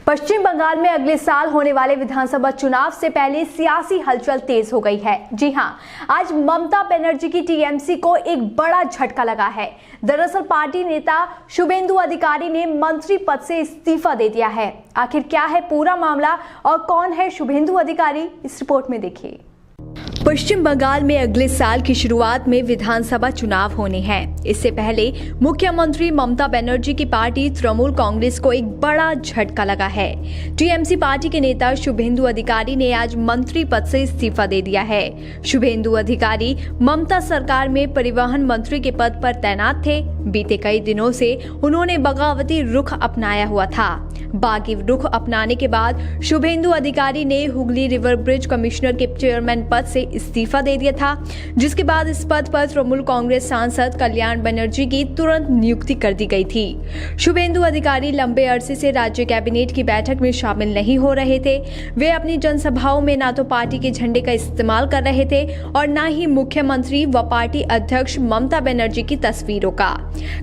पश्चिम बंगाल में अगले साल होने वाले विधानसभा चुनाव से पहले सियासी हलचल तेज हो गई है। जी हां, आज ममता बनर्जी की टीएमसी को एक बड़ा झटका लगा है। दरअसल पार्टी नेता शुभेंदु अधिकारी ने मंत्री पद से इस्तीफा दे दिया है। आखिर क्या है पूरा मामला और कौन है शुभेंदु अधिकारी, इस रिपोर्ट में देखिए। पश्चिम बंगाल में अगले साल की शुरुआत में विधानसभा चुनाव होने हैं। इससे पहले मुख्यमंत्री ममता बनर्जी की पार्टी तृणमूल कांग्रेस को एक बड़ा झटका लगा है। टीएमसी पार्टी के नेता शुभेंदु अधिकारी ने आज मंत्री पद से इस्तीफा दे दिया है। शुभेंदु अधिकारी ममता सरकार में परिवहन मंत्री के पद पर तैनात थे। बीते कई दिनों से उन्होंने बगावती रुख अपनाया हुआ था। बागी रुख अपनाने के बाद शुभेंदु अधिकारी ने हुगली रिवर ब्रिज कमिश्नर के चेयरमैन पद से इस्तीफा दे दिया था, जिसके बाद इस पद पर तृणमूल कांग्रेस सांसद कल्याण बनर्जी की तुरंत नियुक्ति कर दी गई थी। शुभेंदु अधिकारी लंबे अरसे से राज्य कैबिनेट की बैठक में शामिल नहीं हो रहे थे। वे अपनी जनसभाओं में न तो पार्टी के झंडे का इस्तेमाल कर रहे थे और न ही मुख्यमंत्री व पार्टी अध्यक्ष ममता बनर्जी की तस्वीरों का।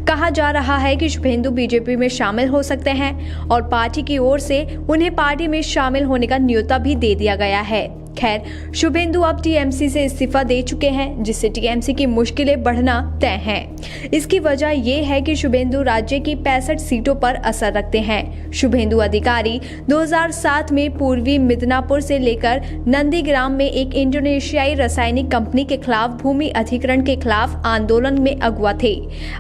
कहा जा रहा है कि शुभेंदु बीजेपी में शामिल हो सकते हैं और पार्टी की ओर से उन्हें पार्टी में शामिल होने का न्योता भी दे दिया गया है। खैर, शुभेंदु अब टीएमसी से इस्तीफा दे चुके हैं, जिससे टीएमसी की मुश्किलें बढ़ना तय है। इसकी वजह ये है कि शुभेंदु राज्य की 65 सीटों पर असर रखते हैं। शुभेंदु अधिकारी 2007 में पूर्वी मिदनापुर से लेकर नंदीग्राम में एक इंडोनेशियाई रासायनिक कंपनी के खिलाफ भूमि अधिग्रहण के खिलाफ आंदोलन में अगुवा थे।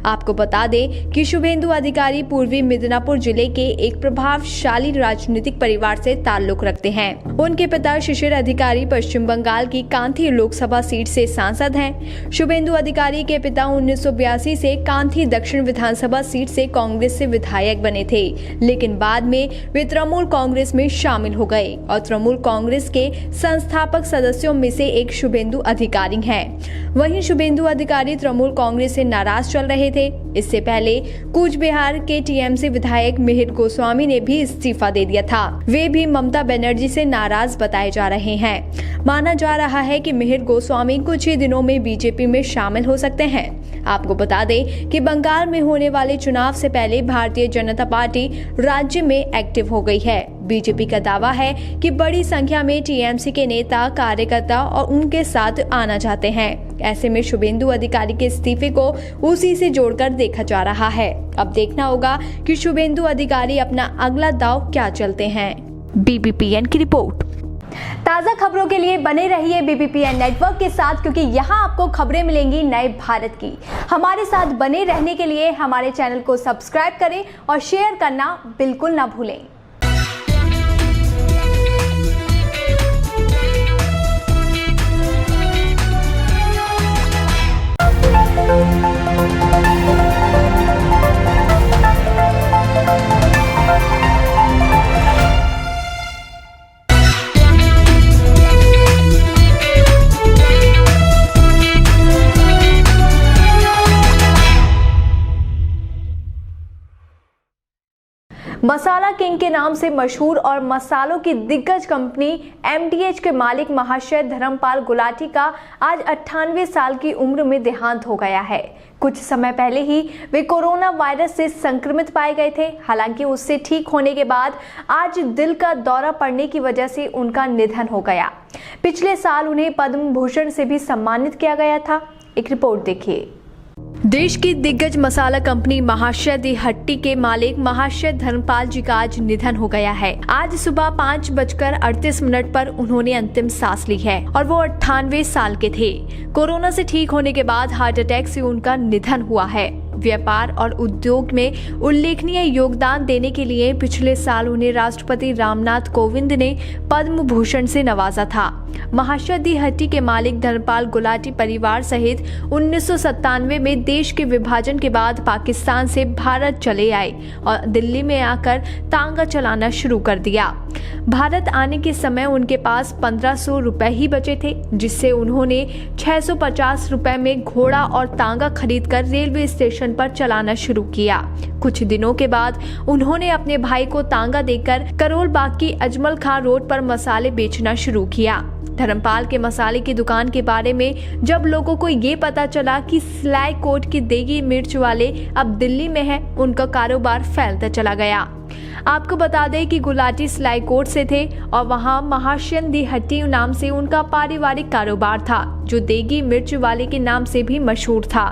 आपको बता दें कि शुभेंदु अधिकारी पूर्वी मिदनापुर जिले के एक प्रभावशाली राजनीतिक परिवार से ताल्लुक रखते हैं। उनके पिता शिशिर अधिकारी पश्चिम बंगाल की कांथी लोकसभा सीट से सांसद हैं। शुभेंदु अधिकारी के पिता 1982 से कांथी दक्षिण विधानसभा सीट से कांग्रेस से विधायक बने थे, लेकिन बाद में वे तृणमूल कांग्रेस में शामिल हो गए और तृणमूल कांग्रेस के संस्थापक सदस्यों में से एक शुभेंदु अधिकारी हैं। वहीं शुभेंदु अधिकारी तृणमूल कांग्रेस से नाराज चल रहे थे। इससे पहले कूच बिहार के टीएमसी विधायक मिहिर गोस्वामी ने भी इस्तीफा दे दिया था। वे भी ममता बनर्जी से नाराज बताए जा रहे हैं। माना जा रहा है कि मिहिर गोस्वामी कुछ ही दिनों में बीजेपी में शामिल हो सकते हैं। आपको बता दें कि बंगाल में होने वाले चुनाव से पहले भारतीय जनता पार्टी राज्य में एक्टिव हो गई है। बीजेपी का दावा है कि बड़ी संख्या में टीएमसी के नेता कार्यकर्ता और उनके साथ आना चाहते हैं। ऐसे में शुभेंदु अधिकारी के इस्तीफे को उसी से जोड़कर देखा जा रहा है। अब देखना होगा कि शुभेंदु अधिकारी अपना अगला दांव क्या चलते हैं। बीबीपीएन की रिपोर्ट। ताज़ा खबरों के लिए बने रहिए बीबीपीएन नेटवर्क के साथ, क्योंकि यहाँ आपको खबरें मिलेंगी नए भारत की। हमारे साथ बने रहने के लिए हमारे चैनल को सब्सक्राइब करें और शेयर करना बिल्कुल ना भूलें। मसाला किंग के नाम से मशहूर और मसालों की दिग्गज कंपनी एमडीएच के मालिक महाशय धर्मपाल गुलाटी का आज 98 साल की उम्र में देहांत हो गया है। कुछ समय पहले ही वे कोरोना वायरस से संक्रमित पाए गए थे। हालांकि उससे ठीक होने के बाद आज दिल का दौरा पड़ने की वजह से उनका निधन हो गया। पिछले साल उन्हें पद्म भूषण से भी सम्मानित किया गया था। एक रिपोर्ट देखिए। देश की दिग्गज मसाला कंपनी महाशय दी हट्टी के मालिक महाशय धर्मपाल जी का आज निधन हो गया है। आज सुबह 5:38 पर उन्होंने अंतिम सांस ली है और वो 98 साल के थे। कोरोना से ठीक होने के बाद हार्ट अटैक से उनका निधन हुआ है। व्यापार और उद्योग में उल्लेखनीय योगदान देने के लिए पिछले साल उन्हें राष्ट्रपति रामनाथ कोविंद ने पद्म भूषण से नवाजा था। महाशय दी हट्टी के मालिक धर्मपाल गुलाटी परिवार सहित 1997 में देश के विभाजन के बाद पाकिस्तान से भारत चले आए और दिल्ली में आकर तांगा चलाना शुरू कर दिया। भारत आने के समय उनके पास 1500 रुपए ही बचे थे, जिससे उन्होंने 650 रुपए में घोड़ा और तांगा खरीदकर रेलवे स्टेशन पर चलाना शुरू किया। कुछ दिनों के बाद उन्होंने अपने भाई को तांगा देकर करोल बाग की अजमल खां रोड पर मसाले बेचना शुरू किया। धर्मपाल के मसाले की दुकान के बारे में जब लोगों को ये पता चला कि सिलाई कोट की देगी मिर्च वाले अब दिल्ली में है, उनका कारोबार फैलता चला गया। आपको बता दें कि गुलाटी सिलाईकोट से थे और वहां महाशन दी हट्टी नाम से उनका पारिवारिक कारोबार था, जो देगी मिर्च वाले के नाम से भी मशहूर था।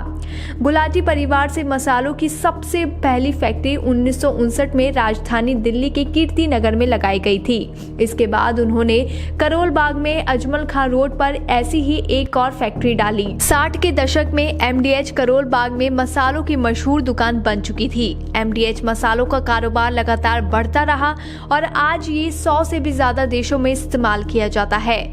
गुलाटी परिवार से मसालों की सबसे पहली फैक्ट्री 1959 में राजधानी दिल्ली के कीर्ति नगर में लगाई गई थी। इसके बाद उन्होंने करोल बाग में अजमल खां रोड पर ऐसी ही एक और फैक्ट्री डाली। 60 के दशक में एमडीएच करोल बाग में मसालों की मशहूर दुकान बन चुकी थी। एमडीएच मसालों का कारोबार लगातार बढ़ता रहा और आज ये 100 से भी ज्यादा देशों में इस्तेमाल किया जाता है।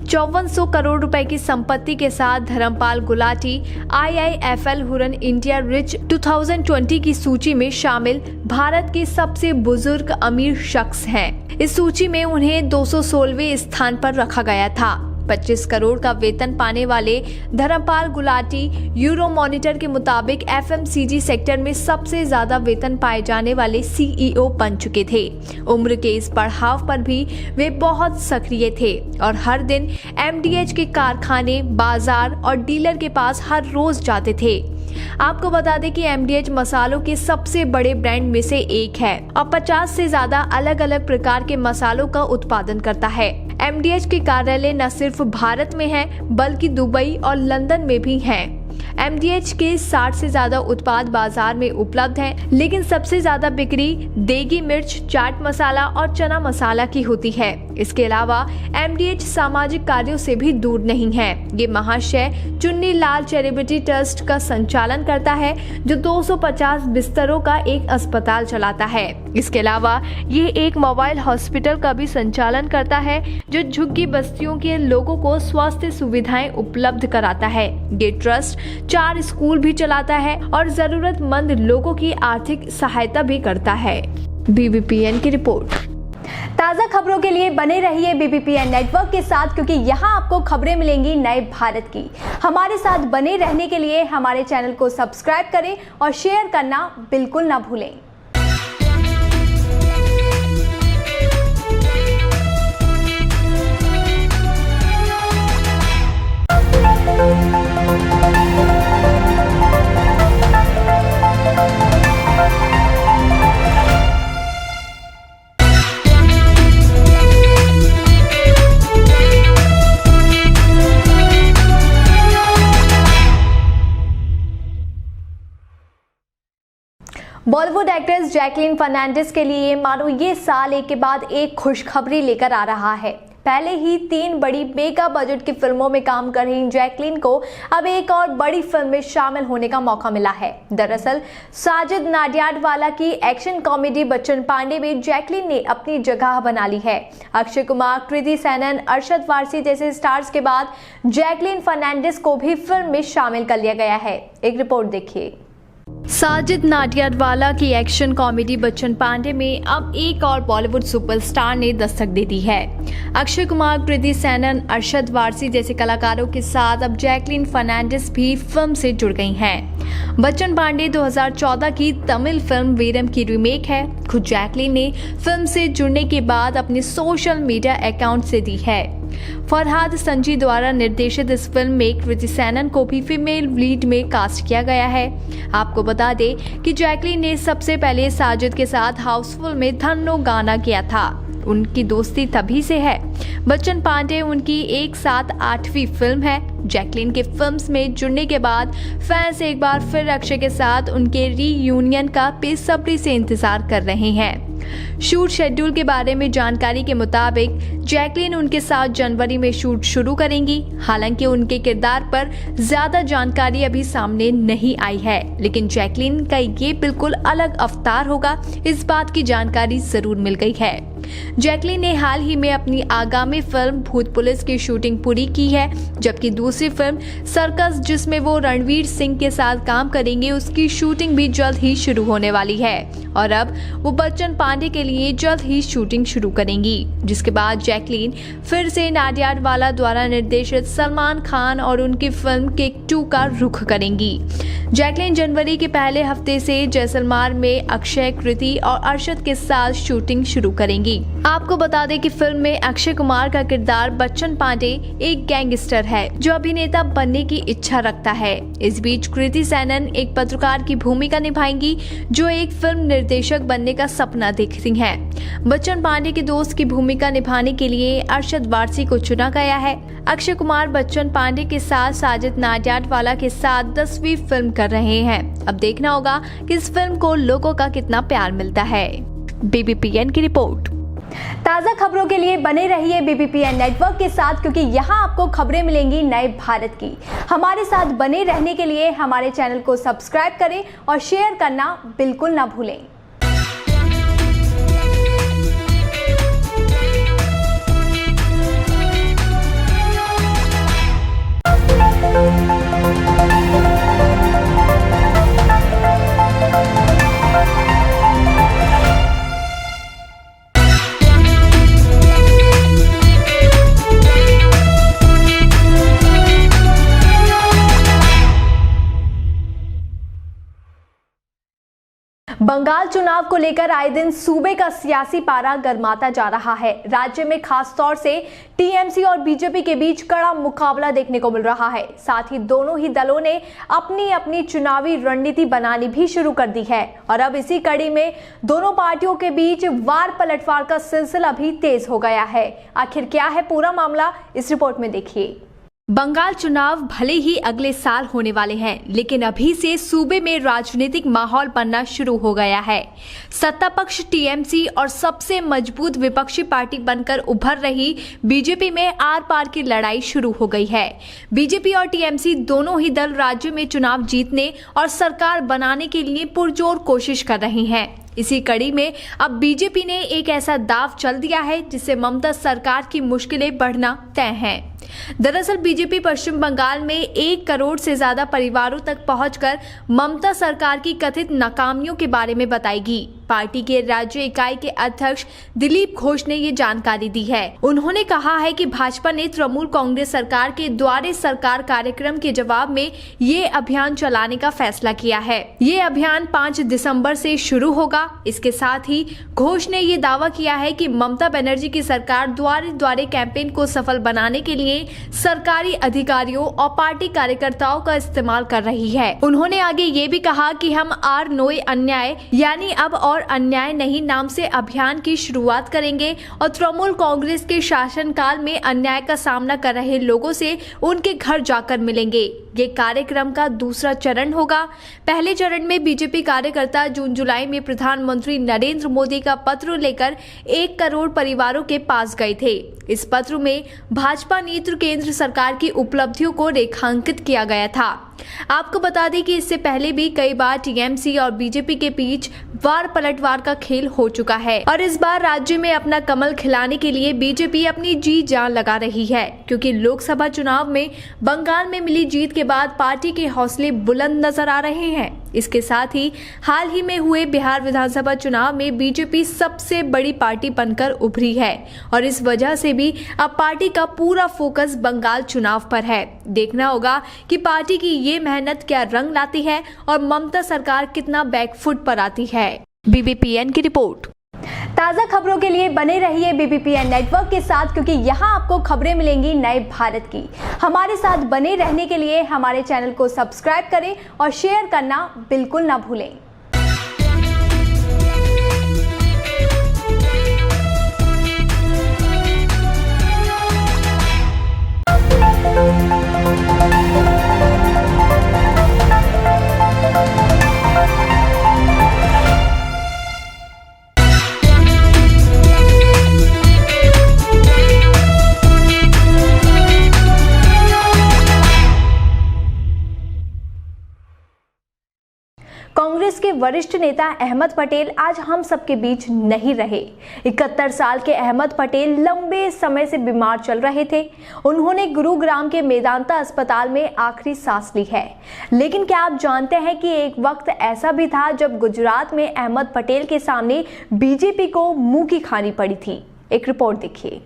5400 करोड़ रुपए की संपत्ति के साथ Dharampal Gulati IIFL Hurun India rich 2020 की सूची में शामिल भारत के सबसे बुजुर्ग अमीर शख्स हैं। इस सूची में उन्हें 216वें स्थान पर रखा गया था। 25 करोड़ का वेतन पाने वाले धर्मपाल गुलाटी यूरो मॉनिटर के मुताबिक FMCG सेक्टर में सबसे ज्यादा वेतन पाए जाने वाले CEO बन चुके थे। उम्र के इस पड़ाव पर भी वे बहुत सक्रिय थे और हर दिन MDH के कारखाने, बाजार और डीलर के पास हर रोज जाते थे। आपको बता दें कि MDH मसालों के सबसे बड़े ब्रांड में से एक है और 50 से ज्यादा अलग अलग प्रकार के मसालों का उत्पादन करता है। MDH के कार्यालय न सिर्फ भारत में हैं, बल्कि दुबई और लंदन में भी हैं। MDH के 60 से ज्यादा उत्पाद बाजार में उपलब्ध हैं, लेकिन सबसे ज्यादा बिक्री देगी मिर्च, चाट मसाला और चना मसाला की होती है। इसके अलावा MDH सामाजिक कार्यों से भी दूर नहीं है। ये महाशय चुन्नी लाल चैरिटी ट्रस्ट का संचालन करता है, जो 250 बिस्तरों का एक अस्पताल चलाता है। इसके अलावा ये एक मोबाइल हॉस्पिटल का भी संचालन करता है, जो झुग्गी बस्तियों के लोगों को स्वास्थ्य सुविधाएं उपलब्ध कराता है। ये ट्रस्ट 4 स्कूल भी चलाता है और जरूरतमंद लोगों की आर्थिक सहायता भी करता है। BBPN की रिपोर्ट। ताज़ा खबरों के लिए बने रहिए BBPN नेटवर्क के साथ, क्योंकि यहाँ आपको खबरें मिलेंगी नए भारत की। हमारे साथ बने रहने के लिए हमारे चैनल को सब्सक्राइब करें और शेयर करना बिल्कुल ना भूलें। बॉलीवुड एक्ट्रेस जैकलीन फर्नांडिस के लिए मानो ये साल एक के बाद एक खुशखबरी लेकर आ रहा है। पहले ही 3 बड़ी मेगा बजट की फिल्मों में काम कर रही जैकलीन को अब एक और बड़ी फिल्म में शामिल होने का मौका मिला है। दरअसल साजिद नाडियाडवाला की एक्शन कॉमेडी बच्चन पांडे में जैकलीन ने अपनी जगह बना ली है। अक्षय कुमार, कृति सेनन, अरशद वारसी जैसे स्टार्स के बाद जैकलीन फर्नांडिस को भी फिल्म में शामिल कर लिया गया है। एक रिपोर्ट देखिए। साजिद नाडियाडवाला की एक्शन कॉमेडी बच्चन पांडे में अब एक और बॉलीवुड सुपरस्टार ने दस्तक दे दी है। अक्षय कुमार, कृति सेनन, अरशद वारसी जैसे कलाकारों के साथ अब जैकलीन फर्नांडिस भी फिल्म से जुड़ गई हैं। बच्चन पांडे 2014 की तमिल फिल्म वीरम की रीमेक है। खुद जैकलीन ने फिल्म से जुड़ने के बाद अपने सोशल मीडिया अकाउंट से दी है। फरहाद संजी द्वारा निर्देशित इस फिल्म में कृति सेनन को भी फीमेल लीड में कास्ट किया गया है। आपको बता दें कि जैकलीन ने सबसे पहले साजिद के साथ हाउसफुल में धन्नो गाना किया था। उनकी दोस्ती तभी से है। बच्चन पांडे उनकी एक साथ 8वीं फिल्म है। जैकलीन के फिल्म्स में जुड़ने के बाद फैंस एक बार फिर अक्षय के साथ उनके रीयूनियन का बेसब्री से इंतजार कर रहे हैं। शूट शेड्यूल के बारे में जानकारी के मुताबिक जैकलीन उनके साथ जनवरी में शूट शुरू करेंगी। हालांकि उनके किरदार पर ज्यादा जानकारी अभी सामने नहीं आई है, लेकिन जैकलीन का ये बिल्कुल अलग अवतार होगा, इस बात की जानकारी जरूर मिल गई है। जैकलीन ने हाल ही में अपनी आगामी फिल्म भूत पुलिस की शूटिंग पूरी की है, जबकि दूसरी फिल्म सर्कस, जिसमें वो रणवीर सिंह के साथ काम करेंगे, उसकी शूटिंग भी जल्द ही शुरू होने वाली है और अब वो बच्चन पांडे के लिए जल्द ही शूटिंग शुरू करेंगी, जिसके बाद जैकलीन फिर से नाडियाडवाला द्वारा निर्देशित सलमान खान और उनकी फिल्म किक 2 का रुख करेंगी। जैकलीन जनवरी के पहले हफ्ते से जैसलमेर में अक्षय, कृति और अरशद के साथ शूटिंग शुरू करेंगी। आपको बता दें कि फिल्म में अक्षय कुमार का किरदार बच्चन पांडे एक गैंगस्टर है जो अभिनेता बनने की इच्छा रखता है। इस बीच कृति सेनन एक पत्रकार की भूमिका निभाएंगी जो एक फिल्म निर्देशक बनने का सपना दिखती हैं। बच्चन पांडे के दोस्त की भूमिका निभाने के लिए अरशद वारसी को चुना गया है। अक्षय कुमार बच्चन पांडे के साथ साजिद नाडियाडवाला के साथ 10वीं फिल्म कर रहे हैं। अब देखना होगा कि इस फिल्म को लोगों का कितना प्यार मिलता है। BBPN की रिपोर्ट। ताज़ा खबरों के लिए बने रहिए BBPN नेटवर्क के साथ, क्योंकि यहाँ आपको खबरें मिलेंगी नए भारत की। हमारे साथ बने रहने के लिए हमारे चैनल को सब्सक्राइब करें और शेयर करना बिल्कुल ना भूलें। बंगाल चुनाव को लेकर आए दिन सूबे का सियासी पारा गर्माता जा रहा है। राज्य में खास तौर से TMC और बीजेपी के बीच कड़ा मुकाबला देखने को मिल रहा है। साथ ही दोनों ही दलों ने अपनी अपनी चुनावी रणनीति बनानी भी शुरू कर दी है और अब इसी कड़ी में दोनों पार्टियों के बीच वार पलटवार का सिलसिला भी तेज हो गया है। आखिर क्या है पूरा मामला, इस रिपोर्ट में देखिए। बंगाल चुनाव भले ही अगले साल होने वाले हैं, लेकिन अभी से सूबे में राजनीतिक माहौल बनना शुरू हो गया है। सत्ता पक्ष TMC और सबसे मजबूत विपक्षी पार्टी बनकर उभर रही बीजेपी में आर पार की लड़ाई शुरू हो गई है। बीजेपी और TMC दोनों ही दल राज्य में चुनाव जीतने और सरकार बनाने के लिए पुरजोर कोशिश कर रही हैं। इसी कड़ी में अब बीजेपी ने एक ऐसा दांव चल दिया है जिससे ममता सरकार की मुश्किलें बढ़ना तय हैं। दरअसल बीजेपी पश्चिम बंगाल में 1 करोड़ से ज्यादा परिवारों तक पहुंचकर ममता सरकार की कथित नाकामियों के बारे में बताएगी। पार्टी के राज्य इकाई के अध्यक्ष दिलीप घोष ने ये जानकारी दी है। उन्होंने कहा है कि भाजपा ने तृणमूल कांग्रेस सरकार के द्वारे सरकार कार्यक्रम के जवाब में ये अभियान चलाने का फैसला किया है। ये अभियान 5 दिसंबर से शुरू होगा। इसके साथ ही घोष ने ये दावा किया है कि ममता बनर्जी की सरकार द्वारे कैंपेन को सफल बनाने के लिए सरकारी अधिकारियों और पार्टी कार्यकर्ताओं का इस्तेमाल कर रही है। उन्होंने आगे ये भी कहा कि हम आर नोए अन्याय यानी अब और अन्याय नहीं नाम से अभियान की शुरुआत करेंगे और तृणमूल कांग्रेस के शासनकाल में अन्याय का सामना कर रहे लोगों से उनके घर जाकर मिलेंगे। ये कार्यक्रम का दूसरा चरण होगा। पहले चरण में बीजेपी कार्यकर्ता जून जुलाई में प्रधानमंत्री नरेंद्र मोदी का पत्र लेकर 1 करोड़ परिवारों के पास गए थे। इस पत्र में भाजपा नेतृत्व केंद्र सरकार की उपलब्धियों को रेखांकित किया गया था। आपको बता दें कि इससे पहले भी कई बार TMC और बीजेपी के बीच वार पलटवार का खेल हो चुका है और इस बार राज्य में अपना कमल खिलाने के लिए बीजेपी अपनी जी जान लगा रही है, क्योंकि लोकसभा चुनाव में बंगाल में मिली जीत के बाद पार्टी के हौसले बुलंद नजर आ रहे हैं। इसके साथ ही हाल ही में हुए बिहार विधानसभा चुनाव में बीजेपी सबसे बड़ी पार्टी बनकर उभरी है और इस वजह से भी अब पार्टी का पूरा फोकस बंगाल चुनाव पर है। देखना होगा कि पार्टी की ये मेहनत क्या रंग लाती है और ममता सरकार कितना बैकफुट पर आती है। BBPN की रिपोर्ट। ताज़ा खबरों के लिए बने रहिए BBPN नेटवर्क के साथ, क्योंकि यहाँ आपको खबरें मिलेंगी नए भारत की। हमारे साथ बने रहने के लिए हमारे चैनल को सब्सक्राइब करें और शेयर करना बिल्कुल ना भूलें। कांग्रेस के वरिष्ठ नेता अहमद पटेल आज हम सबके बीच नहीं रहे। 71 साल के अहमद पटेल लंबे समय से बीमार चल रहे थे। उन्होंने गुरुग्राम के मेदांता अस्पताल में आखिरी सांस ली है। लेकिन क्या आप जानते हैं कि एक वक्त ऐसा भी था जब गुजरात में अहमद पटेल के सामने बीजेपी को मुंह की खानी पड़ी थी। एक रिपोर्ट देखिए।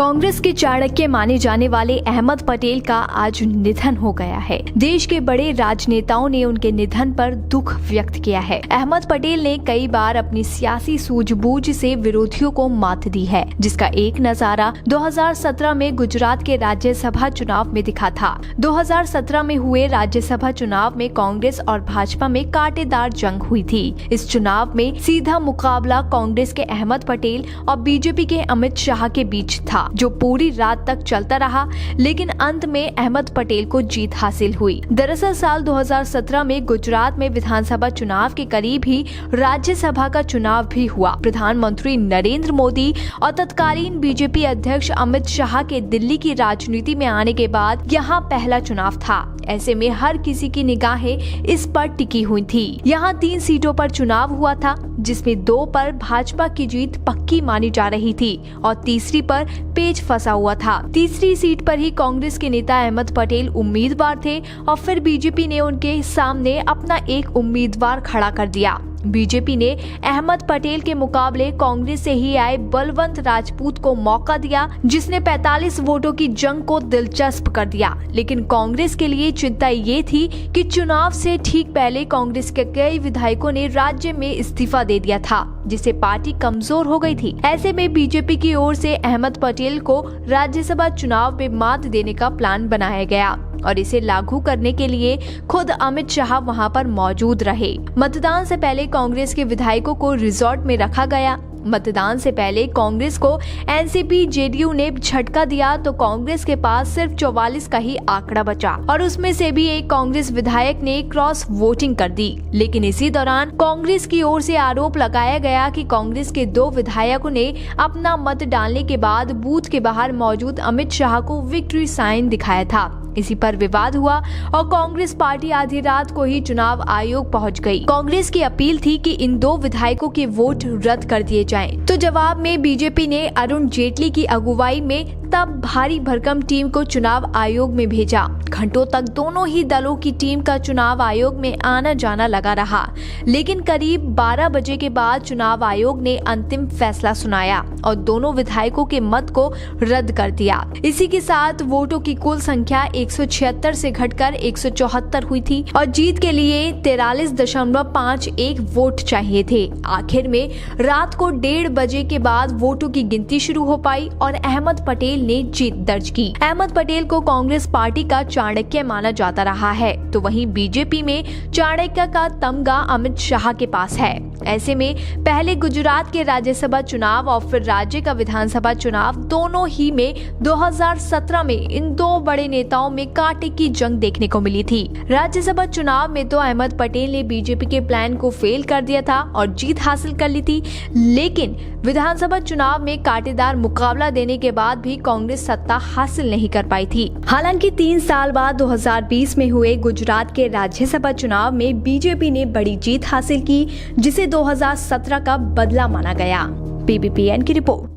कांग्रेस के चाणक्य माने जाने वाले अहमद पटेल का आज निधन हो गया है। देश के बड़े राजनेताओं ने उनके निधन पर दुख व्यक्त किया है। अहमद पटेल ने कई बार अपनी सियासी सूझबूझ से विरोधियों को मात दी है, जिसका एक नजारा 2017 में गुजरात के राज्यसभा चुनाव में दिखा था। 2017 में हुए राज्यसभा चुनाव में कांग्रेस और भाजपा में कांटेदार जंग हुई थी। इस चुनाव में सीधा मुकाबला कांग्रेस के अहमद पटेल और बीजेपी के अमित शाह के बीच था, जो पूरी रात तक चलता रहा, लेकिन अंत में अहमद पटेल को जीत हासिल हुई। दरअसल साल 2017 में गुजरात में विधानसभा चुनाव के करीब ही राज्यसभा का चुनाव भी हुआ। प्रधानमंत्री नरेंद्र मोदी और तत्कालीन बीजेपी अध्यक्ष अमित शाह के दिल्ली की राजनीति में आने के बाद यहाँ पहला चुनाव था। ऐसे में हर किसी की निगाहें इस पर टिकी हुई थी। यहाँ 3 सीटों पर चुनाव हुआ था, जिसमें 2 पर भाजपा की जीत पक्की मानी जा रही थी और तीसरी पर पेच फंसा हुआ था। तीसरी सीट पर ही कांग्रेस के नेता अहमद पटेल उम्मीदवार थे और फिर बीजेपी ने उनके सामने अपना एक उम्मीदवार खड़ा कर दिया। बीजेपी ने अहमद पटेल के मुकाबले कांग्रेस से ही आए बलवंत राजपूत को मौका दिया, जिसने 45 वोटों की जंग को दिलचस्प कर दिया। लेकिन कांग्रेस के लिए चिंता ये थी कि चुनाव से ठीक पहले कांग्रेस के कई विधायकों ने राज्य में इस्तीफा दे दिया था, जिससे पार्टी कमजोर हो गई थी। ऐसे में बीजेपी की ओर से अहमद पटेल को राज्यसभा चुनाव में मात देने का प्लान बनाया गया और इसे लागू करने के लिए खुद अमित शाह वहां पर मौजूद रहे। मतदान से पहले कांग्रेस के विधायकों को रिजॉर्ट में रखा गया। मतदान से पहले कांग्रेस को एनसीपी जेडीयू ने झटका दिया तो कांग्रेस के पास सिर्फ 44 का ही आंकड़ा बचा और उसमें से भी एक कांग्रेस विधायक ने क्रॉस वोटिंग कर दी। लेकिन इसी दौरान कांग्रेस की ओर से आरोप लगाया गया कि कांग्रेस के 2 विधायकों ने अपना मत डालने के बाद बूथ के बाहर मौजूद अमित शाह को विक्ट्री साइन दिखाया था। इसी पर विवाद हुआ और कांग्रेस पार्टी आधी रात को ही चुनाव आयोग पहुंच गई। कांग्रेस की अपील थी कि इन 2 विधायकों के वोट रद्द कर दिए जाएं। तो जवाब में बीजेपी ने अरुण जेटली की अगुवाई में तब भारी भरकम टीम को चुनाव आयोग में भेजा। घंटों तक दोनों ही दलों की टीम का चुनाव आयोग में आना जाना लगा रहा, लेकिन करीब 12 बजे के बाद चुनाव आयोग ने अंतिम फैसला सुनाया और दोनों विधायकों के मत को रद्द कर दिया। इसी के साथ वोटों की कुल संख्या 176 से घटकर 174 हुई थी और जीत के लिए 43.51 वोट चाहिए थे। आखिर में रात को 1:30 बजे के बाद वोटों की गिनती शुरू हो पाई और अहमद पटेल ने जीत दर्ज की। अहमद पटेल को कांग्रेस पार्टी का चाणक्य माना जाता रहा है, तो वहीं बीजेपी में चाणक्य का तमगा अमित शाह के पास है। ऐसे में पहले गुजरात के राज्यसभा चुनाव और फिर राज्य का विधानसभा चुनाव, दोनों ही में 2017 में इन 2 बड़े नेताओं में कांटे की जंग देखने को मिली थी। राज्यसभा चुनाव में तो अहमद पटेल ने बीजेपी के प्लान को फेल कर दिया था और जीत हासिल कर ली थी, लेकिन विधानसभा चुनाव में कांटेदार मुकाबला देने के बाद भी कांग्रेस सत्ता हासिल नहीं कर पाई थी। हालांकि 3 साल बाद 2020 में हुए गुजरात के राज्यसभा चुनाव में बीजेपी ने बड़ी जीत हासिल की, जिसे 2017 का बदला माना गया। BBPN की रिपोर्ट।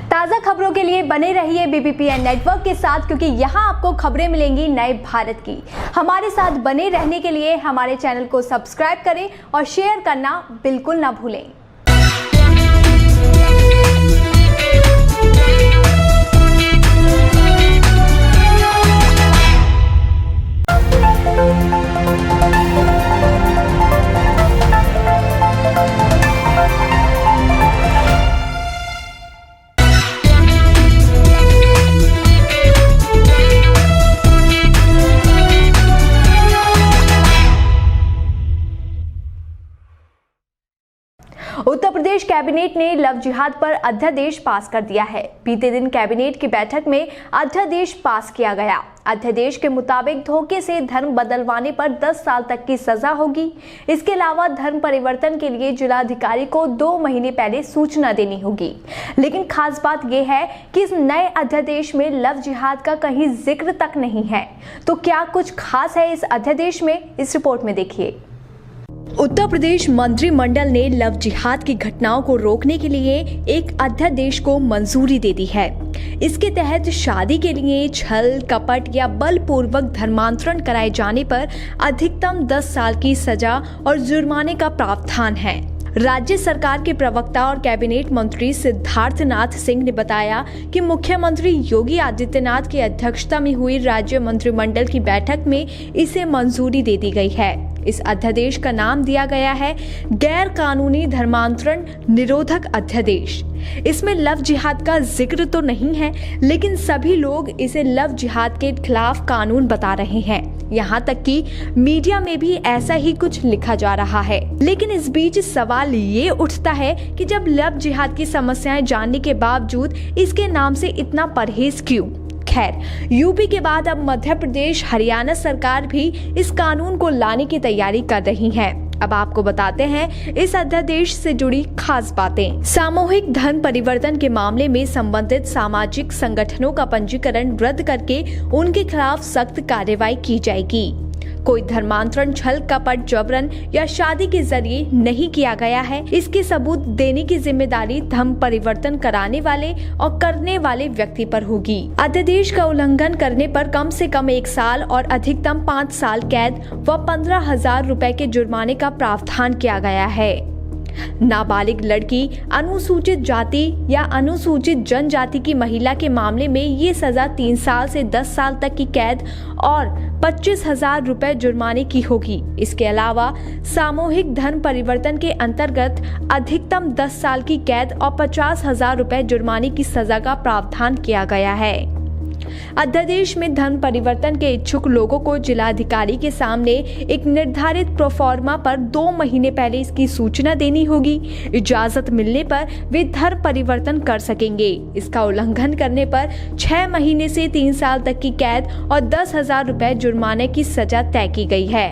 ताज़ा खबरों के लिए बने रहिए BBPN नेटवर्क के साथ, क्योंकि यहाँ आपको खबरें मिलेंगी नए भारत की। हमारे साथ बने रहने के लिए हमारे चैनल को सब्सक्राइब करें और शेयर करना बिल्कुल ना भूलें। उत्तर प्रदेश कैबिनेट ने लव जिहाद पर अध्यादेश पास कर दिया है। बीते दिन कैबिनेट की बैठक में अध्यादेश पास किया गया। अध्यादेश के मुताबिक धोखे से धर्म बदलवाने पर 10 साल तक की सजा होगी। इसके अलावा धर्म परिवर्तन के लिए जिलाधिकारी को 2 महीने पहले सूचना देनी होगी। लेकिन खास बात यह है कि इस नए अध्यादेश में लव जिहाद का कहीं जिक्र तक नहीं है। तो क्या कुछ खास है इस अध्यादेश में, इस रिपोर्ट में देखिए। उत्तर प्रदेश मंत्रिमंडल ने लव जिहाद की घटनाओं को रोकने के लिए एक अध्यादेश को मंजूरी दे दी है। इसके तहत शादी के लिए छल कपट या बलपूर्वक धर्मांतरण कराए जाने पर अधिकतम 10 साल की सजा और जुर्माने का प्रावधान है। राज्य सरकार के प्रवक्ता और कैबिनेट मंत्री सिद्धार्थनाथ सिंह ने बताया कि मुख्यमंत्री योगी आदित्यनाथ की अध्यक्षता में हुई राज्य मंत्रिमंडल की बैठक में इसे मंजूरी दे दी गई है। इस अध्यादेश का नाम दिया गया है गैर कानूनी धर्मांतरण निरोधक अध्यादेश। इसमें लव जिहाद का जिक्र तो नहीं है, लेकिन सभी लोग इसे लव जिहाद के खिलाफ कानून बता रहे हैं। यहाँ तक कि मीडिया में भी ऐसा ही कुछ लिखा जा रहा है। लेकिन इस बीच सवाल ये उठता है कि जब लव जिहाद की समस्याएं जानने के बावजूद इसके नाम से इतना परहेज क्यों? खैर, यूपी के बाद अब मध्य प्रदेश, हरियाणा सरकार भी इस कानून को लाने की तैयारी कर रही है। अब आपको बताते हैं इस अध्यादेश से जुड़ी खास बातें। सामूहिक धर्म परिवर्तन के मामले में संबंधित सामाजिक संगठनों का पंजीकरण रद्द करके उनके खिलाफ सख्त कार्रवाई की जाएगी। कोई धर्मांतरण छल कपट जबरन या शादी के जरिए नहीं किया गया है। इसके सबूत देने की जिम्मेदारी धर्म परिवर्तन कराने वाले और करने वाले व्यक्ति पर होगी। अध्यादेश का उल्लंघन करने पर कम से कम 1 साल और अधिकतम 5 साल कैद व 15,000 रुपए के जुर्माने का प्रावधान किया गया है। नाबालिग लड़की, अनुसूचित जाति या अनुसूचित जनजाति की महिला के मामले में ये सजा 3 साल से 10 साल तक की कैद और 25,000 रुपए जुर्माने की होगी। इसके अलावा सामूहिक धर्म परिवर्तन के अंतर्गत अधिकतम 10 साल की कैद और 50,000 रुपए जुर्माने की सजा का प्रावधान किया गया है। अध्यादेश में धर्म परिवर्तन के इच्छुक लोगों को जिलाधिकारी के सामने एक निर्धारित प्रोफार्मा पर 2 महीने पहले इसकी सूचना देनी होगी। इजाजत मिलने पर वे धर्म परिवर्तन कर सकेंगे। इसका उल्लंघन करने पर 6 महीने से 3 साल तक की कैद और 10,000 रुपए जुर्माने की सजा तय की गई है।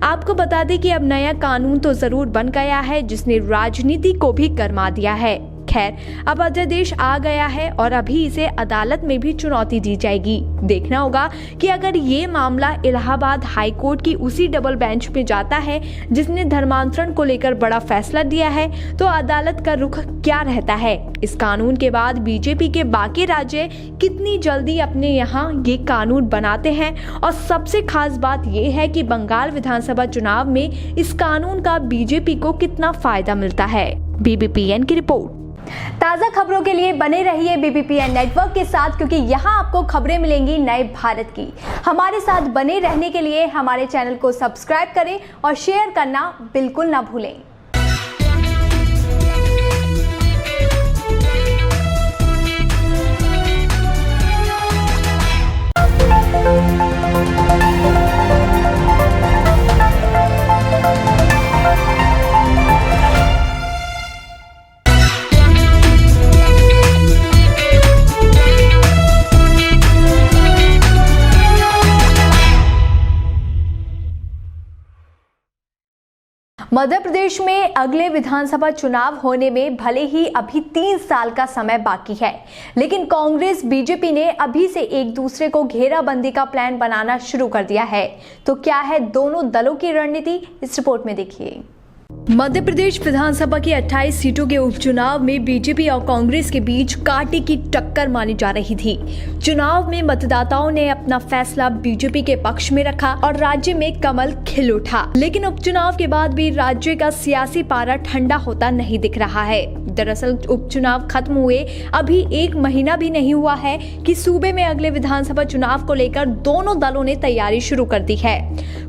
आपको बता दें कि अब नया कानून तो जरूर बन गया है, जिसने राजनीति को भी गरमा दिया है। खैर, अब अध्यादेश आ गया है और अभी इसे अदालत में भी चुनौती दी जाएगी। देखना होगा कि अगर ये मामला इलाहाबाद हाई कोर्ट की उसी डबल बेंच में जाता है जिसने धर्मांतरण को लेकर बड़ा फैसला दिया है, तो अदालत का रुख क्या रहता है। इस कानून के बाद बीजेपी के बाकी राज्य कितनी जल्दी अपने यहाँ ये कानून बनाते हैं, और सबसे खास बात ये है कि बंगाल विधानसभा चुनाव में इस कानून का बीजेपी को कितना फायदा मिलता है। बीबीपीएन की रिपोर्ट। ताज़ा खबरों के लिए बने रहिए बीबीपीएन नेटवर्क के साथ, क्योंकि यहाँ आपको खबरें मिलेंगी नए भारत की। हमारे साथ बने रहने के लिए हमारे चैनल को सब्सक्राइब करें और शेयर करना बिल्कुल ना भूलें। मध्य प्रदेश में अगले विधानसभा चुनाव होने में भले ही अभी 3 साल का समय बाकी है, लेकिन कांग्रेस बीजेपी ने अभी से एक दूसरे को घेराबंदी का प्लान बनाना शुरू कर दिया है। तो क्या है दोनों दलों की रणनीति, इस रिपोर्ट में देखिए। मध्य प्रदेश विधानसभा की 28 सीटों के उपचुनाव में बीजेपी और कांग्रेस के बीच कांटे की टक्कर मानी जा रही थी। चुनाव में मतदाताओं ने अपना फैसला बीजेपी के पक्ष में रखा और राज्य में कमल खिल उठा। लेकिन उपचुनाव के बाद भी राज्य का सियासी पारा ठंडा होता नहीं दिख रहा है। दरअसल उपचुनाव खत्म हुए अभी 1 महीना भी नहीं हुआ है कि सूबे में अगले विधानसभा चुनाव को लेकर दोनों दलों ने तैयारी शुरू कर दी है।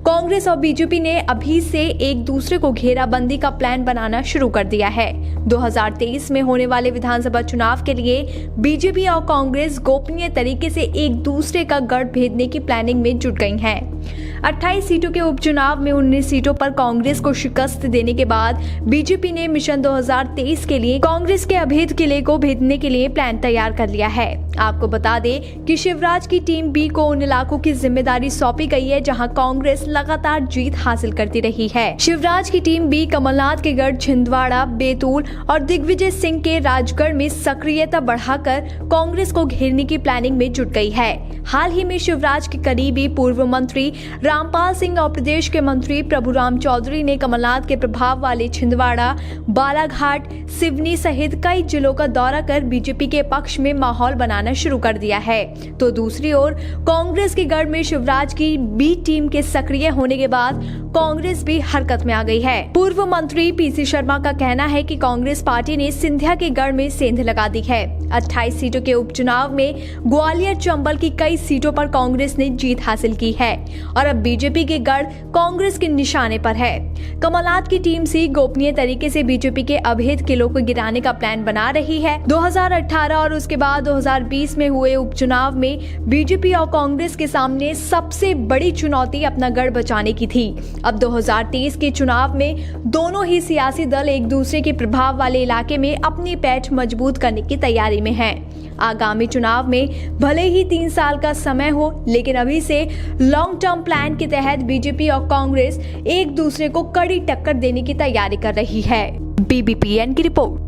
कांग्रेस और बीजेपी ने अभी से एक दूसरे को घेराबंदी का प्लान बनाना शुरू कर दिया है। 2023 में होने वाले विधानसभा चुनाव के लिए बीजेपी और कांग्रेस गोपनीय तरीके से एक दूसरे का गढ़ भेदने की प्लानिंग में जुट गई हैं। 28 सीटों के उपचुनाव में 19 सीटों पर कांग्रेस को शिकस्त देने के बाद बीजेपी ने मिशन 2023 के लिए कांग्रेस के अभेद किले को भेदने के लिए प्लान तैयार कर लिया है। आपको बता दें कि शिवराज की टीम बी को उन इलाकों की जिम्मेदारी सौंपी गई है जहां कांग्रेस लगातार जीत हासिल करती रही है। शिवराज की टीम बी कमलनाथ के गढ़ छिंदवाड़ा, बैतूल और दिग्विजय सिंह के राजगढ़ में सक्रियता बढ़ाकर कांग्रेस को घेरने की प्लानिंग में जुट गई है। हाल ही में शिवराज के करीबी पूर्व मंत्री रामपाल सिंह और प्रदेश के मंत्री प्रभुराम चौधरी ने कमलनाथ के प्रभाव वाले छिंदवाड़ा, बालाघाट, सिवनी सहित कई जिलों का दौरा कर बीजेपी के पक्ष में माहौल बनाना शुरू कर दिया है। तो दूसरी ओर कांग्रेस के गढ़ में शिवराज की बी टीम के सक्रिय होने के बाद कांग्रेस भी हरकत में आ गई है। पूर्व मंत्री पीसी शर्मा का कहना है कि कांग्रेस पार्टी ने सिंधिया के गढ़ में सेंध लगा दी है। 28 सीटों के उपचुनाव में ग्वालियर चंबल की कई सीटों पर कांग्रेस ने जीत हासिल की है और अब बीजेपी के गढ़ कांग्रेस के निशाने पर है। कमलनाथ की टीम सी गोपनीय तरीके से बीजेपी के अभेद किलों को गिराने का प्लान बना रही है। 2018 और उसके बाद 2020 में हुए उपचुनाव में बीजेपी और कांग्रेस के सामने सबसे बड़ी चुनौती अपना गढ़ बचाने की थी। अब 2023 के चुनाव में दोनों ही सियासी दल एक दूसरे के प्रभाव वाले इलाके में अपनी पैठ मजबूत करने की तैयारी में हैं। आगामी चुनाव में भले ही 3 साल का समय हो, लेकिन अभी से लॉन्ग टर्म प्लान के तहत बीजेपी और कांग्रेस एक दूसरे को कड़ी टक्कर देने की तैयारी कर रही है। बीबीपीएन की रिपोर्ट।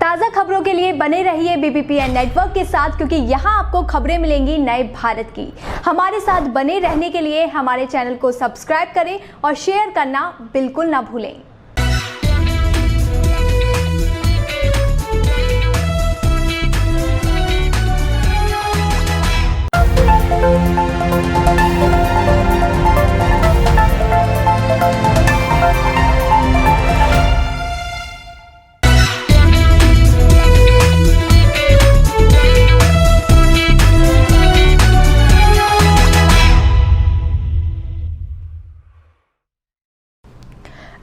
ताज़ा खबरों के लिए बने रहिए बीबीपीएन नेटवर्क के साथ, क्योंकि यहाँ आपको खबरें मिलेंगी नए भारत की। हमारे साथ बने रहने के लिए हमारे चैनल को सब्सक्राइब करें और शेयर करना बिल्कुल ना भूलें।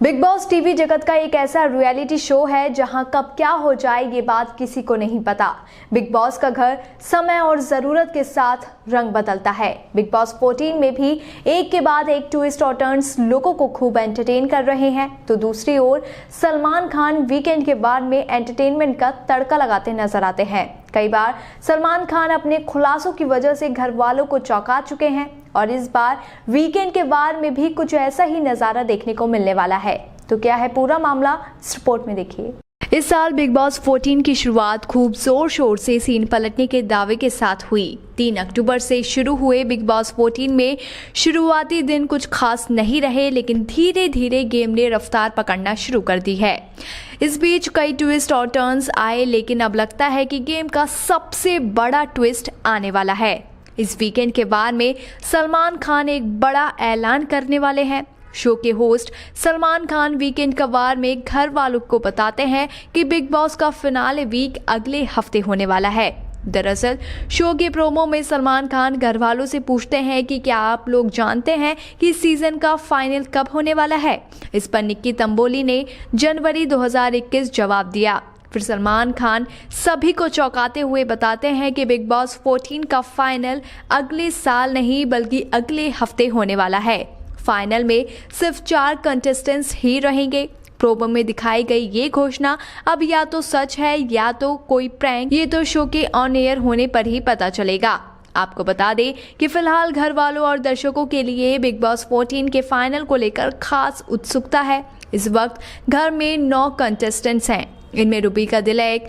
बिग बॉस टीवी जगत का एक ऐसा रियलिटी शो है जहां कब क्या हो जाए ये बात किसी को नहीं पता। बिग बॉस का घर समय और ज़रूरत के साथ रंग बदलता है। बिग बॉस 14 में भी एक के बाद एक ट्विस्ट और टर्न्स लोगों को खूब एंटरटेन कर रहे हैं, तो दूसरी ओर सलमान खान वीकेंड के बाद में एंटरटेनमेंट का तड़का लगाते नजर आते हैं। कई बार सलमान खान अपने खुलासों की वजह से घर वालों को चौंका चुके हैं और इस बार वीकेंड के बाद में भी कुछ ऐसा ही नज़ारा देखने को मिलने वाला है। तो क्या है पूरा मामला, इस रिपोर्ट में देखिए। इस साल बिग बॉस 14 की शुरुआत खूब जोर शोर से सीन पलटने के दावे के साथ हुई। 3 अक्टूबर से शुरू हुए बिग बॉस 14 में शुरुआती दिन कुछ खास नहीं रहे, लेकिन धीरे धीरे गेम ने रफ्तार पकड़ना शुरू कर दी है। इस बीच कई ट्विस्ट और टर्न्स आए, लेकिन अब लगता है कि गेम का सबसे बड़ा ट्विस्ट आने वाला है। इस वीकेंड के बाद में सलमान खान एक बड़ा ऐलान करने वाले हैं। शो के होस्ट सलमान खान वीकेंड का वार में घर वालों को बताते हैं कि बिग बॉस का फिनाले वीक अगले हफ्ते होने वाला है। दरअसल शो के प्रोमो में सलमान खान घर वालों से पूछते हैं कि क्या आप लोग जानते हैं कि सीजन का फाइनल कब होने वाला है। इस पर निक्की तंबोली ने जनवरी 2021 जवाब दिया। फिर सलमान खान सभी को चौंकाते हुए बताते हैं कि बिग बॉस 14 का फाइनल अगले साल नहीं बल्कि अगले हफ्ते होने वाला है। फाइनल में सिर्फ 4 कंटेस्टेंट्स ही रहेंगे। प्रोमो में दिखाई गई ये घोषणा अब या तो सच है या तो कोई प्रैंक, ये तो शो के ऑन एयर होने पर ही पता चलेगा। आपको बता दें कि फिलहाल घर वालों और दर्शकों के लिए बिग बॉस 14 के फाइनल को लेकर खास उत्सुकता है। इस वक्त घर में 9 कंटेस्टेंट्स हैं। इनमें रूबिका दिलैक,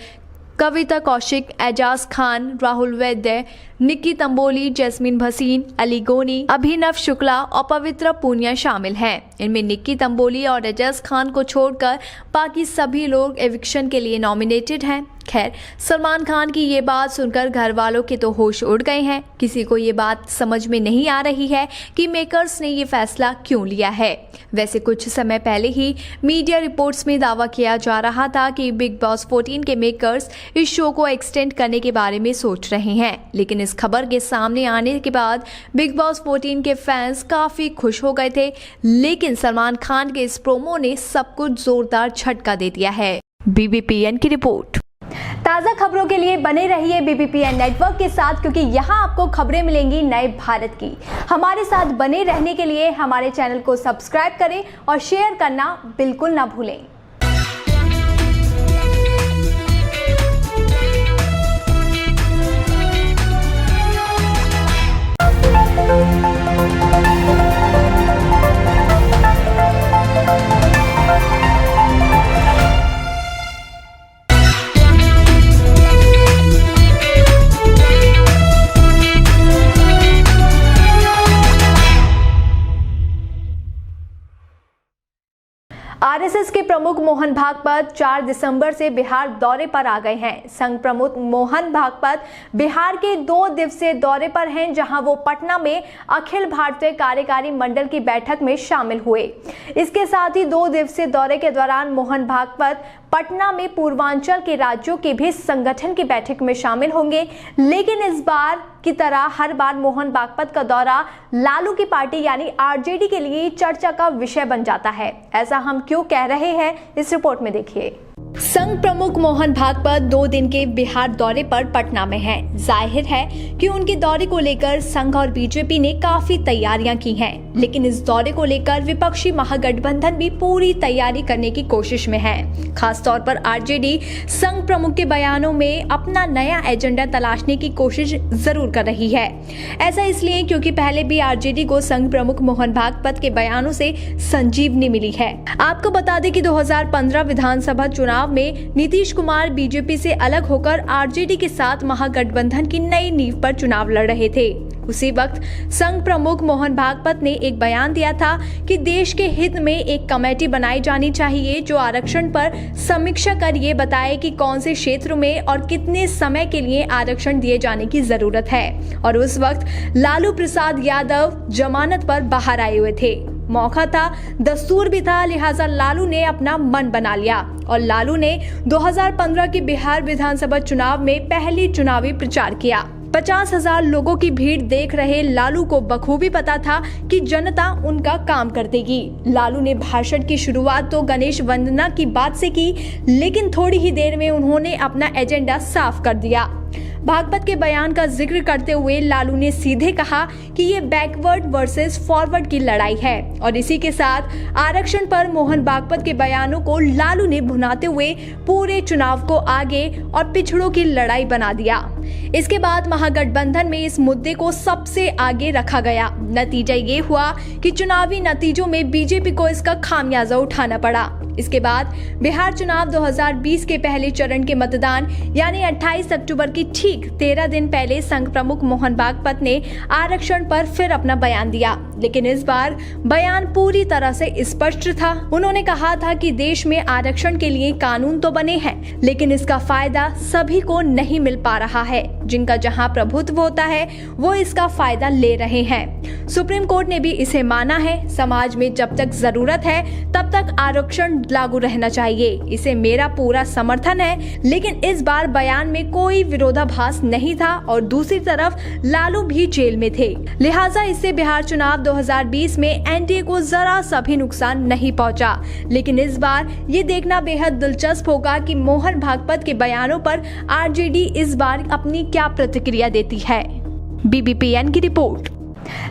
कविता कौशिक, एजाज खान, राहुल वैद्य, निक्की तंबोली, जैस्मीन भसीन, अली गोनी, अभिनव शुक्ला और पवित्रा पूनिया शामिल हैं। इनमें निक्की तंबोली और एजाज खान को छोड़कर बाकी सभी लोग एविक्शन के लिए नॉमिनेटेड हैं। खैर, सलमान खान की ये बात सुनकर घर वालों के तो होश उड़ गए हैं। किसी को ये बात समझ में नहीं आ रही है कि मेकर्स ने ये फैसला क्यों लिया है। वैसे कुछ समय पहले ही मीडिया रिपोर्ट्स में दावा किया जा रहा था कि बिग बॉस 14 के मेकर्स इस शो को एक्सटेंड करने के बारे में सोच रहे हैं, लेकिन इस खबर के सामने आने के बाद बिग बॉस 14 के फैंस काफी खुश हो गए थे। लेकिन सलमान खान के इस प्रोमो ने सब कुछ जोरदार झटका दे दिया है। बीबीपीएन की रिपोर्ट। ताज़ा खबरों के लिए बने रहिए बीबीपीएन नेटवर्क के साथ, क्योंकि यहाँ आपको खबरें मिलेंगी नए भारत की। हमारे साथ बने रहने के लिए हमारे चैनल को सब्सक्राइब करें और शेयर करना बिल्कुल ना भूलें। आरएसएस के प्रमुख मोहन भागवत 4 दिसंबर से बिहार दौरे पर आ गए हैं। संघ प्रमुख मोहन भागवत बिहार के 2 दिवसीय दौरे पर हैं, जहां वो पटना में अखिल भारतीय कार्यकारी मंडल की बैठक में शामिल हुए। इसके साथ ही 2 दिवसीय दौरे के दौरान मोहन भागवत पटना में पूर्वांचल के राज्यों के भी संगठन की बैठक में शामिल होंगे। लेकिन इस बार की तरह हर बार मोहन भागवत का दौरा लालू की पार्टी यानी आरजेडी के लिए चर्चा का विषय बन जाता है। ऐसा हम क्यों कह रहे हैं, इस रिपोर्ट में देखिए। संघ प्रमुख मोहन भागवत 2 दिन के बिहार दौरे पर पटना में हैं। जाहिर है कि उनके दौरे को लेकर संघ और बीजेपी ने काफी तैयारियां की हैं, लेकिन इस दौरे को लेकर विपक्षी महागठबंधन भी पूरी तैयारी करने की कोशिश में है। खासतौर पर आरजेडी संघ प्रमुख के बयानों में अपना नया एजेंडा तलाशने की कोशिश जरूर कर रही है। ऐसा इसलिए क्योंकि पहले भी आरजेडी को संघ प्रमुख मोहन भागवत के बयानों से संजीवनी मिली है। आपको बता दें कि 2015 विधानसभा चुनाव में नीतीश कुमार बीजेपी से अलग होकर आरजेडी के साथ महागठबंधन की नई नींव पर चुनाव लड़ रहे थे। उसी वक्त संघ प्रमुख मोहन भागवत ने एक बयान दिया था कि देश के हित में एक कमेटी बनाई जानी चाहिए जो आरक्षण पर समीक्षा कर ये बताए कि कौन से क्षेत्रों में और कितने समय के लिए आरक्षण दिए जाने की जरूरत है। और उस वक्त लालू प्रसाद यादव जमानत पर बाहर आए हुए थे। मौका था, दस्तूर भी था, लिहाजा लालू ने अपना मन बना लिया और लालू ने 2015 के बिहार विधानसभा चुनाव में पहली चुनावी प्रचार किया। 50,000 लोगों की भीड़ देख रहे लालू को बखूबी पता था कि जनता उनका काम कर देगी। लालू ने भाषण की शुरुआत तो गणेश वंदना की बात से की, लेकिन थोड़ी ही देर में उन्होंने अपना एजेंडा साफ कर दिया। भागवत के बयान का जिक्र करते हुए लालू ने सीधे कहा कि ये बैकवर्ड वर्सेस फॉरवर्ड की लड़ाई है और इसी के साथ आरक्षण पर मोहन भागवत के बयानों को लालू ने भुनाते हुए पूरे चुनाव को आगे और पिछड़ों की लड़ाई बना दिया। इसके बाद महागठबंधन में इस मुद्दे को सबसे आगे रखा गया। नतीजा ये हुआ कि चुनावी नतीजों में बीजेपी को इसका खामियाजा उठाना पड़ा। इसके बाद बिहार चुनाव 2020 के पहले चरण के मतदान यानी 28 अक्टूबर की ठीक 13 दिन पहले संघ प्रमुख मोहन भागवत ने आरक्षण पर फिर अपना बयान दिया, लेकिन इस बार बयान पूरी तरह से स्पष्ट था। उन्होंने कहा था कि देश में आरक्षण के लिए कानून तो बने हैं, लेकिन इसका फायदा सभी को नहीं मिल पा रहा है। जिनका जहां प्रभुत्व होता है वो इसका फायदा ले रहे हैं। सुप्रीम कोर्ट ने भी इसे माना है। समाज में जब तक जरूरत है तब तक आरक्षण लागू रहना चाहिए, इसे मेरा पूरा समर्थन है। लेकिन इस बार बयान में कोई विरोधाभास नहीं था और दूसरी तरफ लालू भी जेल में थे, लिहाजा इससे बिहार चुनाव 2020 में एनडीए को जरा सा भी नुकसान नहीं पहुंचा। लेकिन इस बार ये देखना बेहद दिलचस्प होगा कि मोहन भागवत के बयानों पर आरजेडी इस बार अपनी क्या प्रतिक्रिया देती है। बीबीपीएन की रिपोर्ट।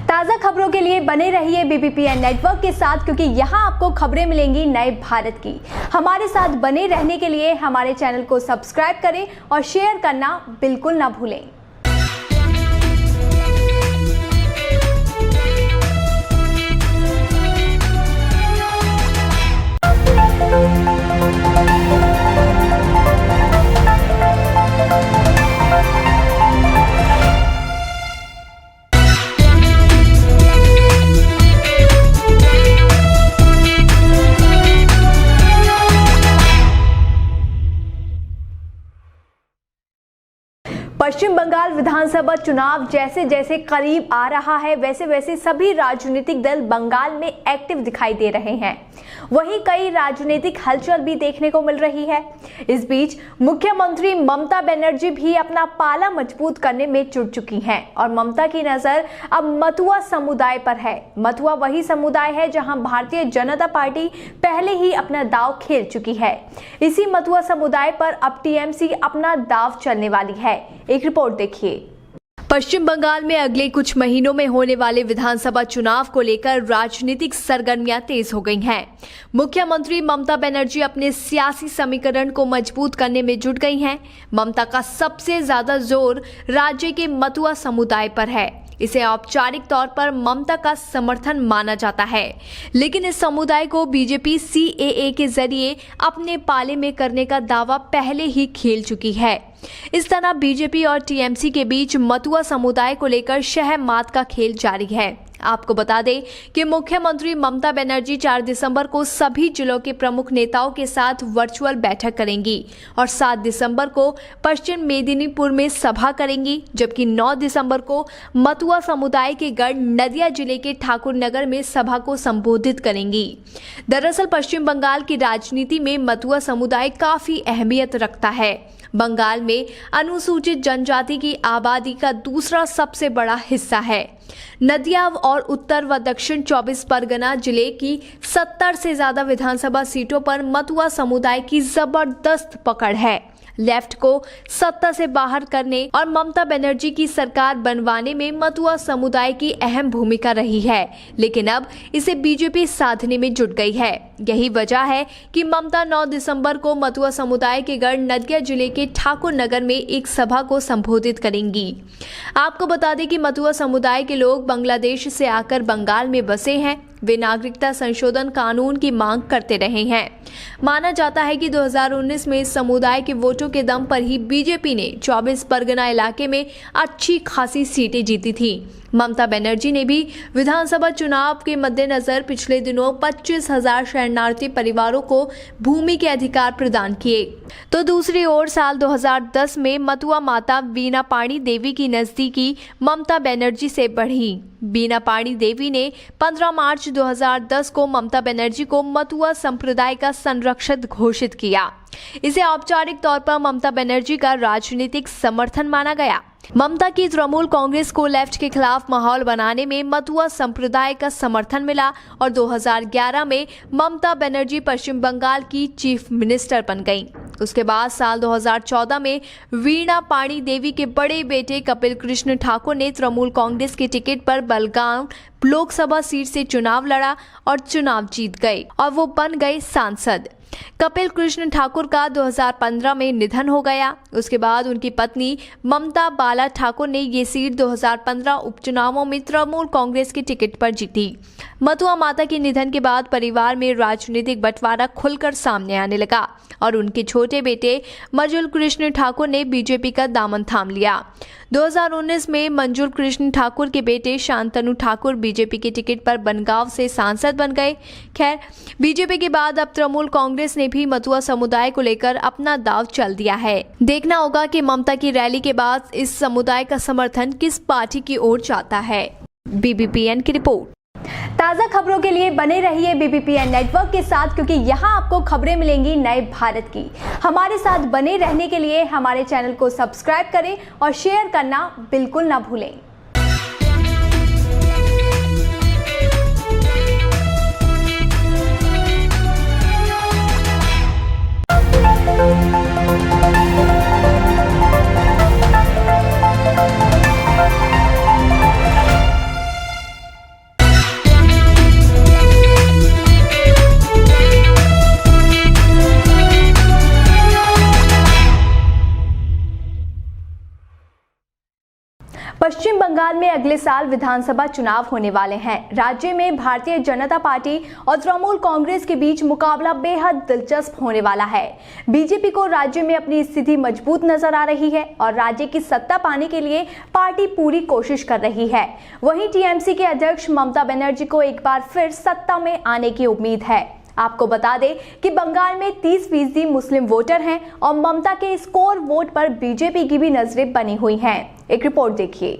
ताज़ा खबरों के लिए बने रहिए बीबीपीएन नेटवर्क के साथ, क्योंकि यहाँ आपको खबरें मिलेंगी नए भारत की। हमारे साथ बने रहने के लिए हमारे चैनल को सब्सक्राइब करें और शेयर करना बिल्कुल ना भूलें। पश्चिम बंगाल विधानसभा चुनाव जैसे जैसे करीब आ रहा है, वैसे वैसे सभी राजनीतिक दल बंगाल में एक्टिव दिखाई दे रहे हैं। वहीं कई राजनीतिक हलचल भी देखने को मिल रही है। इस बीच मुख्यमंत्री ममता बनर्जी भी अपना पाला मजबूत करने में जुट चुकी हैं और ममता की नजर अब मथुआ समुदाय पर है। मथुआ वही समुदाय है जहां भारतीय जनता पार्टी पहले ही अपना दांव खेल चुकी है। इसी मथुआ समुदाय पर अब टीएमसी अपना दांव चलने वाली है। एक रिपोर्ट देखिए। पश्चिम बंगाल में अगले कुछ महीनों में होने वाले विधानसभा चुनाव को लेकर राजनीतिक सरगर्मियां तेज हो गई हैं। मुख्यमंत्री ममता बनर्जी अपने सियासी समीकरण को मजबूत करने में जुट गई हैं। ममता का सबसे ज्यादा जोर राज्य के मथुआ समुदाय पर है। इसे औपचारिक तौर पर ममता का समर्थन माना जाता है, लेकिन इस समुदाय को बीजेपी सीएए के जरिए अपने पाले में करने का दावा पहले ही खेल चुकी है। इस तरह बीजेपी और टीएमसी के बीच मथुआ समुदाय को लेकर शह मात का खेल जारी है। आपको बता दें कि मुख्यमंत्री ममता बनर्जी 4 दिसंबर को सभी जिलों के प्रमुख नेताओं के साथ वर्चुअल बैठक करेंगी और 7 दिसंबर को पश्चिम मेदिनीपुर में सभा करेंगी, जबकि 9 दिसंबर को मतुआ समुदाय के गढ़ नदिया जिले के ठाकुर नगर में सभा को संबोधित करेंगी। दरअसल पश्चिम बंगाल की राजनीति में मतुआ समुदाय काफी अहमियत रखता है। बंगाल में अनुसूचित जनजाति की आबादी का दूसरा सबसे बड़ा हिस्सा है। नदिया और उत्तर व दक्षिण 24 परगना जिले की 70 से ज्यादा विधानसभा सीटों पर मतुआ समुदाय की जबरदस्त पकड़ है। लेफ्ट को सत्ता से बाहर करने और ममता बनर्जी की सरकार बनवाने में मतुआ समुदाय की अहम भूमिका रही है, लेकिन अब इसे बीजेपी साधने में जुट गई है। यही वजह है कि ममता 9 दिसंबर को मतुआ समुदाय के गढ़ नदिया जिले के ठाकुर नगर में एक सभा को संबोधित करेंगी। आपको बता दें कि मतुआ समुदाय के लोग बांग्लादेश से आकर बंगाल में बसे हैं। वे नागरिकता संशोधन कानून की मांग करते रहे हैं। माना जाता है कि 2019 में इस समुदाय के वोटों के दम पर ही बीजेपी ने 24 परगना इलाके में अच्छी खासी सीटें जीती थी। ममता बनर्जी ने भी विधानसभा चुनाव के मद्देनजर पिछले दिनों 25,000 शरणार्थी परिवारों को भूमि के अधिकार प्रदान किए। तो दूसरी ओर साल 2010 में मतुआ माता वीणा पाणी देवी की नजदीकी ममता बनर्जी से बढ़ी। वीणा पाणी देवी ने 15 मार्च 2010 को ममता बनर्जी को मतुआ संप्रदाय का संरक्षक घोषित किया। इसे औपचारिक तौर पर ममता बनर्जी का राजनीतिक समर्थन माना गया। ममता की तृणमूल कांग्रेस को लेफ्ट के खिलाफ माहौल बनाने में मतुआ संप्रदाय का समर्थन मिला और 2011 में ममता बनर्जी पश्चिम बंगाल की चीफ मिनिस्टर बन गईं। उसके बाद साल 2014 में वीणा पाणी देवी के बड़े बेटे कपिल कृष्ण ठाकुर ने तृणमूल कांग्रेस के टिकट पर बलगाम लोकसभा सीट से चुनाव लड़ा और चुनाव जीत गए और वो बन गए सांसद। कपिल कृष्ण ठाकुर का 2015 में निधन हो गया। उसके बाद उनकी पत्नी ममता बाला ठाकुर ने ये सीट 2015 उपचुनावों में तृणमूल कांग्रेस के टिकट पर जीती। मतुआ माता के निधन के बाद परिवार में राजनीतिक बंटवारा खुलकर सामने आने लगा और उनके छोटे बेटे मंजुल कृष्ण ठाकुर ने बीजेपी का दामन थाम लिया। 2019 में मंजुल कृष्ण ठाकुर के बेटे शांतनु ठाकुर बीजेपी के टिकट पर बनगांव से सांसद बन गए। खैर, बीजेपी के बाद अब तृणमूल कांग्रेस ने भी मतुआ समुदाय को लेकर अपना दांव चल दिया है। देखना होगा कि ममता की रैली के बाद इस समुदाय का समर्थन किस पार्टी की ओर जाता है। BBPN की रिपोर्ट। ताज़ा खबरों के लिए बने रहिए BBPN नेटवर्क के साथ, क्योंकि यहाँ आपको खबरें मिलेंगी नए भारत की। हमारे साथ बने रहने के लिए हमारे चैनल को सब्सक्राइब करें और शेयर करना बिल्कुल ना भूलें। पश्चिम बंगाल में अगले साल विधानसभा चुनाव होने वाले हैं। राज्य में भारतीय जनता पार्टी और तृणमूल कांग्रेस के बीच मुकाबला बेहद दिलचस्प होने वाला है। बीजेपी को राज्य में अपनी स्थिति मजबूत नजर आ रही है और राज्य की सत्ता पाने के लिए पार्टी पूरी कोशिश कर रही है। वहीं टीएमसी के अध्यक्ष ममता बनर्जी को एक बार फिर सत्ता में आने की उम्मीद है। आपको बता दें कि बंगाल में 30% मुस्लिम वोटर हैं और ममता के स्कोर वोट पर बीजेपी की भी नजरें बनी हुई हैं। एक रिपोर्ट देखिए।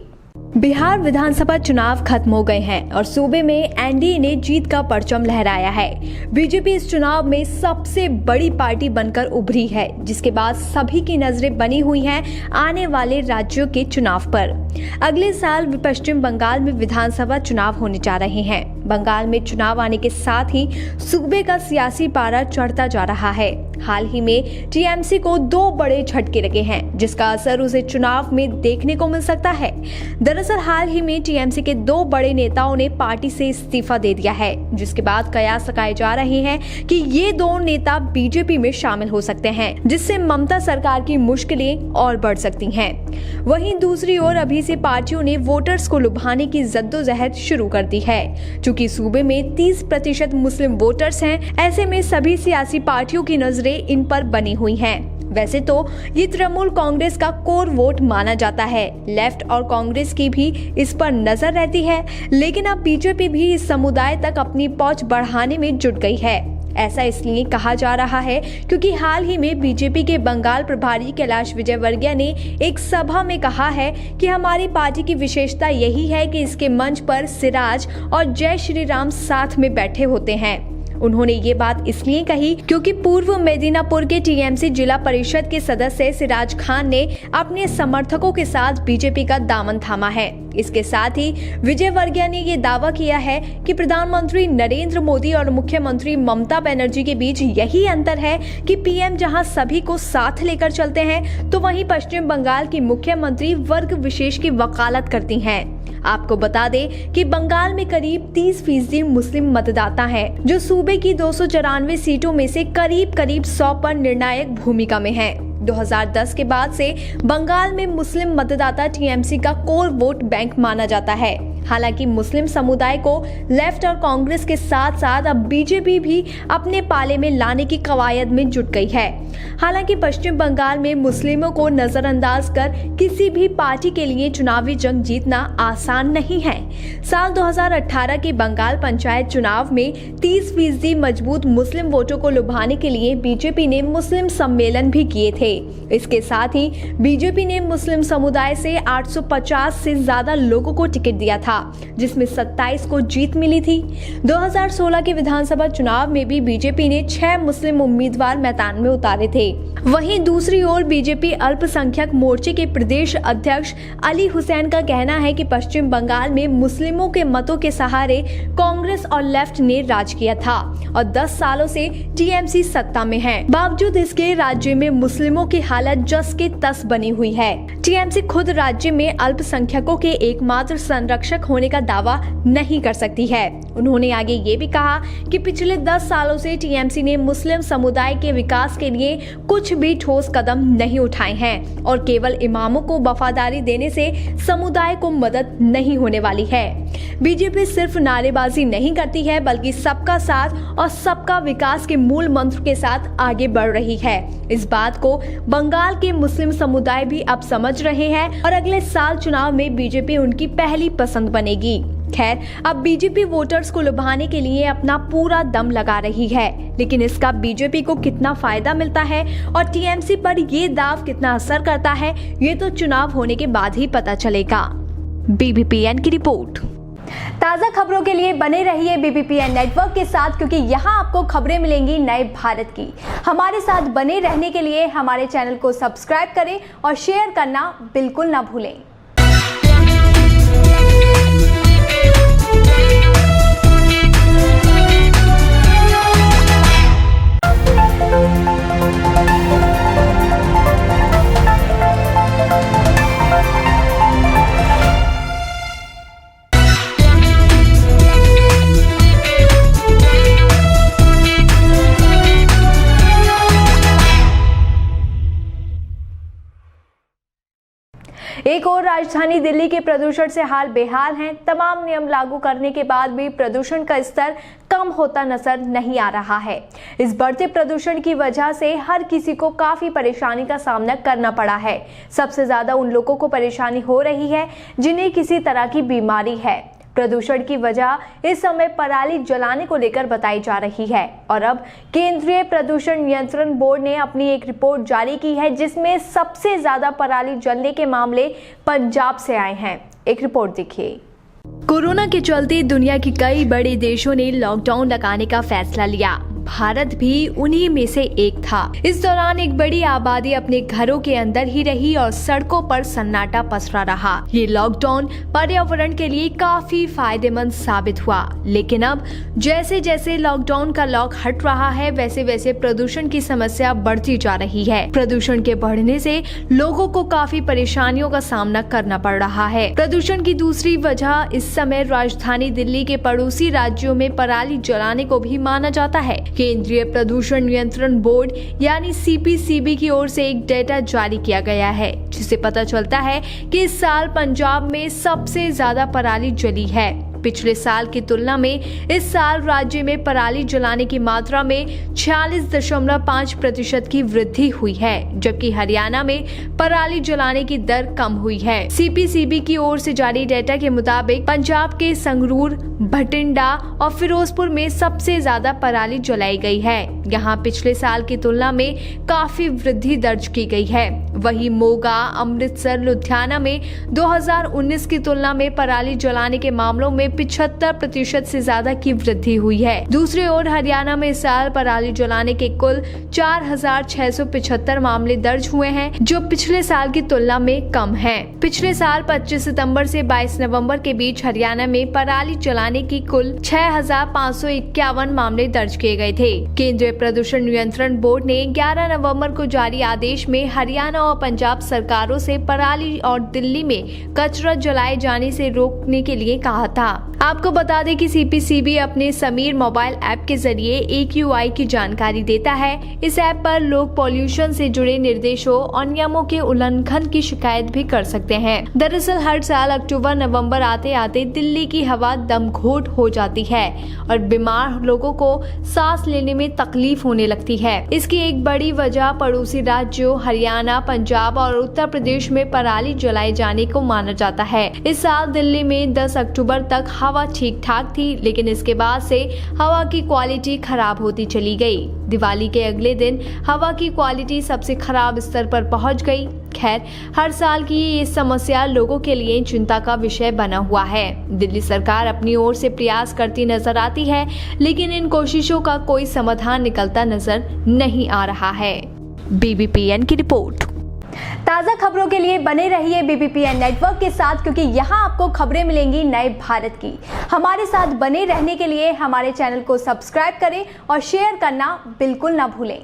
बिहार विधानसभा चुनाव खत्म हो गए हैं और सूबे में एनडीए ने जीत का परचम लहराया है। बीजेपी इस चुनाव में सबसे बड़ी पार्टी बनकर उभरी है, जिसके बाद सभी की नजरें बनी हुई हैं आने वाले राज्यों के चुनाव पर। अगले साल पश्चिम बंगाल में विधानसभा चुनाव होने जा रहे हैं। बंगाल में चुनाव आने के साथ ही सूबे का सियासी पारा चढ़ता जा रहा है। हाल ही में टीएमसी को 2 बड़े झटके लगे हैं, जिसका असर उसे चुनाव में देखने को मिल सकता है। दरअसल हाल ही में टीएमसी के 2 बड़े नेताओं ने पार्टी से इस्तीफा दे दिया है, जिसके बाद कयास लगाए जा रहे हैं कि ये 2 नेता बीजेपी में शामिल हो सकते हैं, जिससे ममता सरकार की मुश्किलें और बढ़ सकती हैं। वहीं दूसरी ओर अभी से पार्टियों ने वोटर्स को लुभाने की जद्दोजहद शुरू कर दी है। चूंकि सूबे में 30% मुस्लिम वोटर्स हैं, ऐसे में सभी सियासी पार्टियों की नजरें इन पर बनी हुई हैं। वैसे तो ये तृणमूल कांग्रेस का कोर वोट माना जाता है। लेफ्ट और कांग्रेस की भी इस पर नजर रहती है, लेकिन अब बीजेपी भी इस समुदाय तक अपनी पहुंच बढ़ाने में जुट गई है। ऐसा इसलिए कहा जा रहा है क्योंकि हाल ही में बीजेपी के बंगाल प्रभारी कैलाश विजयवर्गीय ने एक सभा में कहा है कि हमारी पार्टी की विशेषता यही है कि इसके मंच पर सिराज और जय श्री राम साथ में बैठे होते हैं। उन्होंने ये बात इसलिए कही क्योंकि पूर्व मेदिनीपुर के टीएमसी जिला परिषद के सदस्य सिराज खान ने अपने समर्थकों के साथ बीजेपी का दामन थामा है। इसके साथ ही विजयवर्गीय ने ये दावा किया है कि प्रधानमंत्री नरेंद्र मोदी और मुख्यमंत्री ममता बनर्जी के बीच यही अंतर है कि पीएम जहां सभी को साथ लेकर चलते हैं, तो वहीं पश्चिम बंगाल की मुख्यमंत्री वर्ग विशेष की वकालत करती हैं। आपको बता दें कि बंगाल में करीब 30% मुस्लिम मतदाता हैं, जो सूबे की 294 सीटों में से करीब 100 पर निर्णायक भूमिका में हैं। 2010 के बाद से बंगाल में मुस्लिम मतदाता टीएमसी का कोर वोट बैंक माना जाता है। हालांकि मुस्लिम समुदाय को लेफ्ट और कांग्रेस के साथ साथ अब बीजेपी भी अपने पाले में लाने की कवायद में जुट गई है। हालांकि पश्चिम बंगाल में मुस्लिमों को नजरअंदाज कर किसी भी पार्टी के लिए चुनावी जंग जीतना आसान नहीं है। साल 2018 के बंगाल पंचायत चुनाव में 30% मजबूत मुस्लिम वोटों को लुभाने के लिए बीजेपी ने मुस्लिम सम्मेलन भी किए थे। इसके साथ ही बीजेपी ने मुस्लिम समुदाय से 850 से ज्यादा लोगों को टिकट दिया था, जिसमें 27 को जीत मिली थी। 2016 के विधानसभा चुनाव में भी बीजेपी ने 6 मुस्लिम उम्मीदवार मैदान में उतारे थे। वहीं दूसरी ओर बीजेपी अल्पसंख्यक मोर्चे के प्रदेश अध्यक्ष अली हुसैन का कहना है कि पश्चिम बंगाल में मुस्लिमों के मतों के सहारे कांग्रेस और लेफ्ट ने राज किया था और 10 सालों से टीएमसी सत्ता में है। बावजूद इसके राज्य में मुस्लिमों की हालत जस के तस बनी हुई है। टीएमसी खुद राज्य में अल्पसंख्यकों के एकमात्र संरक्षक होने का दावा नहीं कर सकती है। उन्होंने आगे ये भी कहा कि पिछले 10 सालों से टीएमसी ने मुस्लिम समुदाय के विकास के लिए कुछ भी ठोस कदम नहीं उठाए हैं और केवल इमामों को वफादारी देने से समुदाय को मदद नहीं होने वाली है। बीजेपी सिर्फ नारेबाजी नहीं करती है, बल्कि सबका साथ और सबका विकास के मूल मंत्र के साथ आगे बढ़ रही है। इस बात को बंगाल के मुस्लिम समुदाय भी अब समझ रहे हैं और अगले साल चुनाव में बीजेपी उनकी पहली पसंद बनेगी। खैर, अब बीजेपी वोटर्स को लुभाने के लिए अपना पूरा दम लगा रही है, लेकिन इसका बीजेपी को कितना फायदा मिलता है और टीएमसी पर ये दाव कितना असर करता है, ये तो चुनाव होने के बाद ही पता चलेगा। बीबीपीएन की रिपोर्ट। ताज़ा खबरों के लिए बने रहिए बीबीपीएन नेटवर्क के साथ, क्योंकि यहाँ आपको खबरें मिलेंगी नए भारत की। हमारे साथ बने रहने के लिए हमारे चैनल को सब्सक्राइब करें और शेयर करना बिल्कुल ना भूलें। एक और राजधानी दिल्ली के प्रदूषण से हाल बेहाल हैं। तमाम नियम लागू करने के बाद भी प्रदूषण का स्तर कम होता नजर नहीं आ रहा है। इस बढ़ते प्रदूषण की वजह से हर किसी को काफी परेशानी का सामना करना पड़ा है। सबसे ज्यादा उन लोगों को परेशानी हो रही है जिन्हें किसी तरह की बीमारी है। प्रदूषण की वजह इस समय पराली जलाने को लेकर बताई जा रही है और अब केंद्रीय प्रदूषण नियंत्रण बोर्ड ने अपनी एक रिपोर्ट जारी की है, जिसमें सबसे ज्यादा पराली जलने के मामले पंजाब से आए हैं। एक रिपोर्ट देखिए। कोरोना के चलते दुनिया के कई बड़े देशों ने लॉकडाउन लगाने का फैसला लिया। भारत भी उन्हीं में से एक था। इस दौरान एक बड़ी आबादी अपने घरों के अंदर ही रही और सड़कों पर सन्नाटा पसरा रहा। ये लॉकडाउन पर्यावरण के लिए काफी फायदेमंद साबित हुआ, लेकिन अब जैसे जैसे लॉकडाउन का लॉक हट रहा है, वैसे वैसे प्रदूषण की समस्या बढ़ती जा रही है। प्रदूषण के बढ़ने से लोगों को काफी परेशानियों का सामना करना पड़ रहा है। प्रदूषण की दूसरी वजह इस समय राजधानी दिल्ली के पड़ोसी राज्यों में पराली जलाने को भी माना जाता है। केंद्रीय प्रदूषण नियंत्रण बोर्ड यानी सीपीसीबी की ओर से एक डेटा जारी किया गया है, जिससे पता चलता है कि इस साल पंजाब में सबसे ज्यादा पराली जली है। पिछले साल की तुलना में इस साल राज्य में पराली जलाने की मात्रा में 46.5% की वृद्धि हुई है, जबकि हरियाणा में पराली जलाने की दर कम हुई है। सीपीसीबी की ओर से जारी डेटा के मुताबिक पंजाब के संगरूर, भटिंडा और फिरोजपुर में सबसे ज्यादा पराली जलाई गई है। यहाँ पिछले साल की तुलना में काफी वृद्धि दर्ज की गई है। वहीं मोगा, अमृतसर, लुधियाना में 2019 की तुलना में पराली जलाने के मामलों में 75% से ज्यादा की वृद्धि हुई है। दूसरी ओर हरियाणा में इस साल पराली जलाने के कुल 4,675 मामले दर्ज हुए हैं, जो पिछले साल की तुलना में कम है। पिछले साल 25 सितंबर से 22 नवंबर के बीच हरियाणा में पराली जलाने की कुल 6,551 मामले दर्ज किए गए थे। केंद्रीय प्रदूषण नियंत्रण बोर्ड ने 11 नवंबर को जारी आदेश में हरियाणा और पंजाब सरकारों से पराली और दिल्ली में कचरा जलाए जाने से रोकने के लिए कहा था। आपको बता दें कि सीपीसीबी अपने समीर मोबाइल ऐप के जरिए AQI की जानकारी देता है। इस ऐप पर लोग पॉल्यूशन से जुड़े निर्देशों और नियमों के उल्लंघन की शिकायत भी कर सकते हैं। दरअसल हर साल अक्टूबर नवंबर आते आते दिल्ली की हवा दमघोट हो जाती है और बीमार लोगों को सांस लेने में तकलीफ होने लगती है। इसकी एक बड़ी वजह पड़ोसी राज्यों हरियाणा, पंजाब और उत्तर प्रदेश में पराली जलाए जाने को माना जाता है। इस साल दिल्ली में 10 अक्टूबर तक हवा ठीक ठाक थी, लेकिन इसके बाद से हवा की क्वालिटी खराब होती चली गई। दिवाली के अगले दिन हवा की क्वालिटी सबसे खराब स्तर पर पहुंच गई। खैर, हर साल की ये समस्या लोगों के लिए चिंता का विषय बना हुआ है। दिल्ली सरकार अपनी ओर से प्रयास करती नजर आती है, लेकिन इन कोशिशों का कोई समाधान निकलता नजर नहीं आ रहा है। BBPN की रिपोर्ट। ताज़ा खबरों के लिए बने रहिए BBPN नेटवर्क के साथ, क्योंकि यहाँ आपको खबरें मिलेंगी नए भारत की। हमारे साथ बने रहने के लिए हमारे चैनल को सब्सक्राइब करें और शेयर करना बिल्कुल ना भूलें।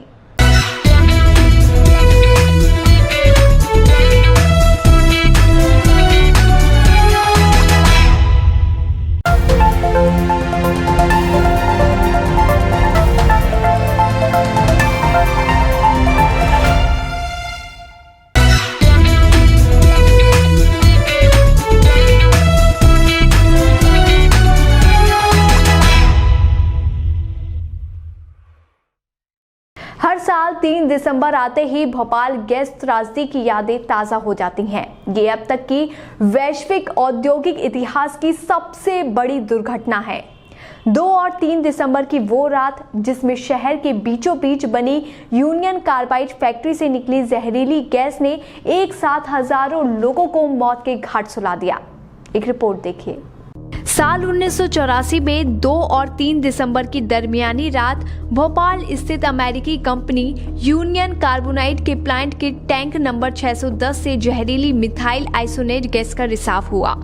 हर साल 3 दिसंबर आते ही भोपाल गैस त्रासदी की यादें ताज़ा हो जाती हैं। ये अब तक की वैश्विक औद्योगिक इतिहास की सबसे बड़ी दुर्घटना है। 2 और 3 दिसंबर की वो रात, जिसमें शहर के बीचों बीच बनी यूनियन कार्बाइड फैक्ट्री से निकली जहरीली गैस ने एक साथ हजारों लोगों को मौत के घाट सुला दिया। एक रिपोर्ट देखिए। साल 1984 में 2 और 3 दिसंबर की दरमियानी रात भोपाल स्थित अमेरिकी कंपनी यूनियन कार्बाइड के प्लांट के टैंक नंबर 610 से जहरीली मिथाइल आइसोनेट गैस का रिसाव हुआ।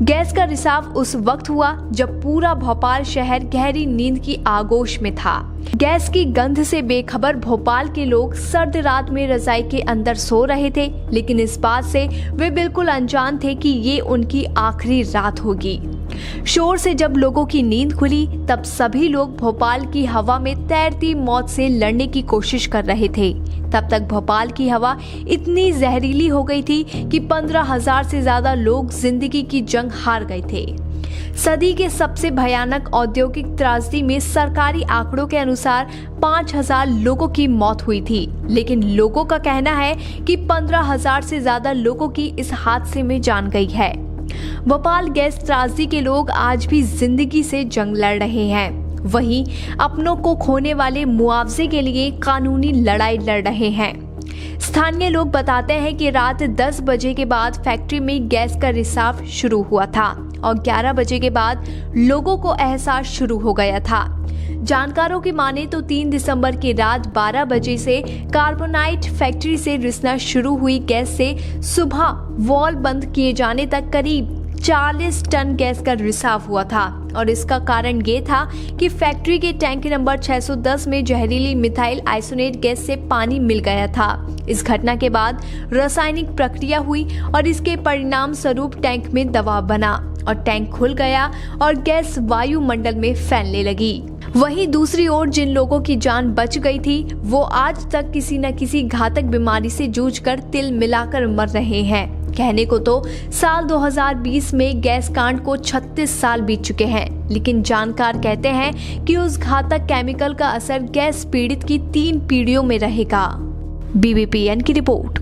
गैस का रिसाव उस वक्त हुआ जब पूरा भोपाल शहर गहरी नींद की आगोश में था। गैस की गंध से बेखबर भोपाल के लोग सर्द रात में रजाई के अंदर सो रहे थे, लेकिन इस बात से वे बिल्कुल अनजान थे कि ये उनकी आखिरी रात होगी। शोर से जब लोगों की नींद खुली, तब सभी लोग भोपाल की हवा में तैरती मौत से लड़ने की कोशिश कर रहे थे। तब तक भोपाल की हवा इतनी जहरीली हो गई थी कि 15,000 से ज्यादा लोग जिंदगी की जंग हार गए थे। सदी के सबसे भयानक औद्योगिक त्रासदी में सरकारी आंकड़ों के अनुसार 5,000 लोगों की मौत हुई थी, लेकिन लोगों का कहना है कि 15,000 से ज्यादा लोगों की इस हादसे में जान गई है। भोपाल गैस त्रासदी के लोग आज भी जिंदगी से जंग लड़ रहे हैं। वहीं अपनों को खोने वाले मुआवजे के लिए कानूनी लड़ाई लड़ रहे हैं। स्थानीय लोग बताते हैं कि रात 10 बजे के बाद फैक्ट्री में गैस का रिसाव शुरू हुआ था और 11 बजे के बाद लोगों को एहसास शुरू हो गया था। जानकारों की माने तो 3 दिसंबर की रात 12 बजे से कार्बाइड फैक्ट्री से रिसना शुरू हुई गैस से सुबह वॉल्व बंद किए जाने तक करीब 40 टन गैस का रिसाव हुआ था और इसका कारण ये था कि फैक्ट्री के टैंक नंबर 610 में जहरीली मिथाइल आइसोनेट गैस से पानी मिल गया था। इस घटना के बाद रासायनिक प्रक्रिया हुई और इसके परिणाम स्वरूप टैंक में दबाव बना और टैंक खुल गया और गैस वायुमंडल में फैलने लगी। वहीं दूसरी ओर जिन लोगों की जान बच गई थी, वो आज तक किसी न किसी घातक बीमारी से जूझकर तिल मिलाकर मर रहे हैं। कहने को तो साल 2020 में गैस कांड को 36 साल बीत चुके हैं, लेकिन जानकार कहते हैं कि उस घातक केमिकल का असर गैस पीड़ित की 3 पीढ़ियों में रहेगा। BBPN की रिपोर्ट।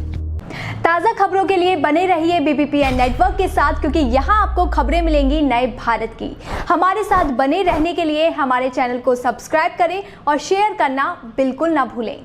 ताज़ा खबरों के लिए बने रहिए BBPN नेटवर्क के साथ, क्योंकि यहाँ आपको खबरें मिलेंगी नए भारत की। हमारे साथ बने रहने के लिए हमारे चैनल को सब्सक्राइब करें और शेयर करना बिल्कुल ना भूलें।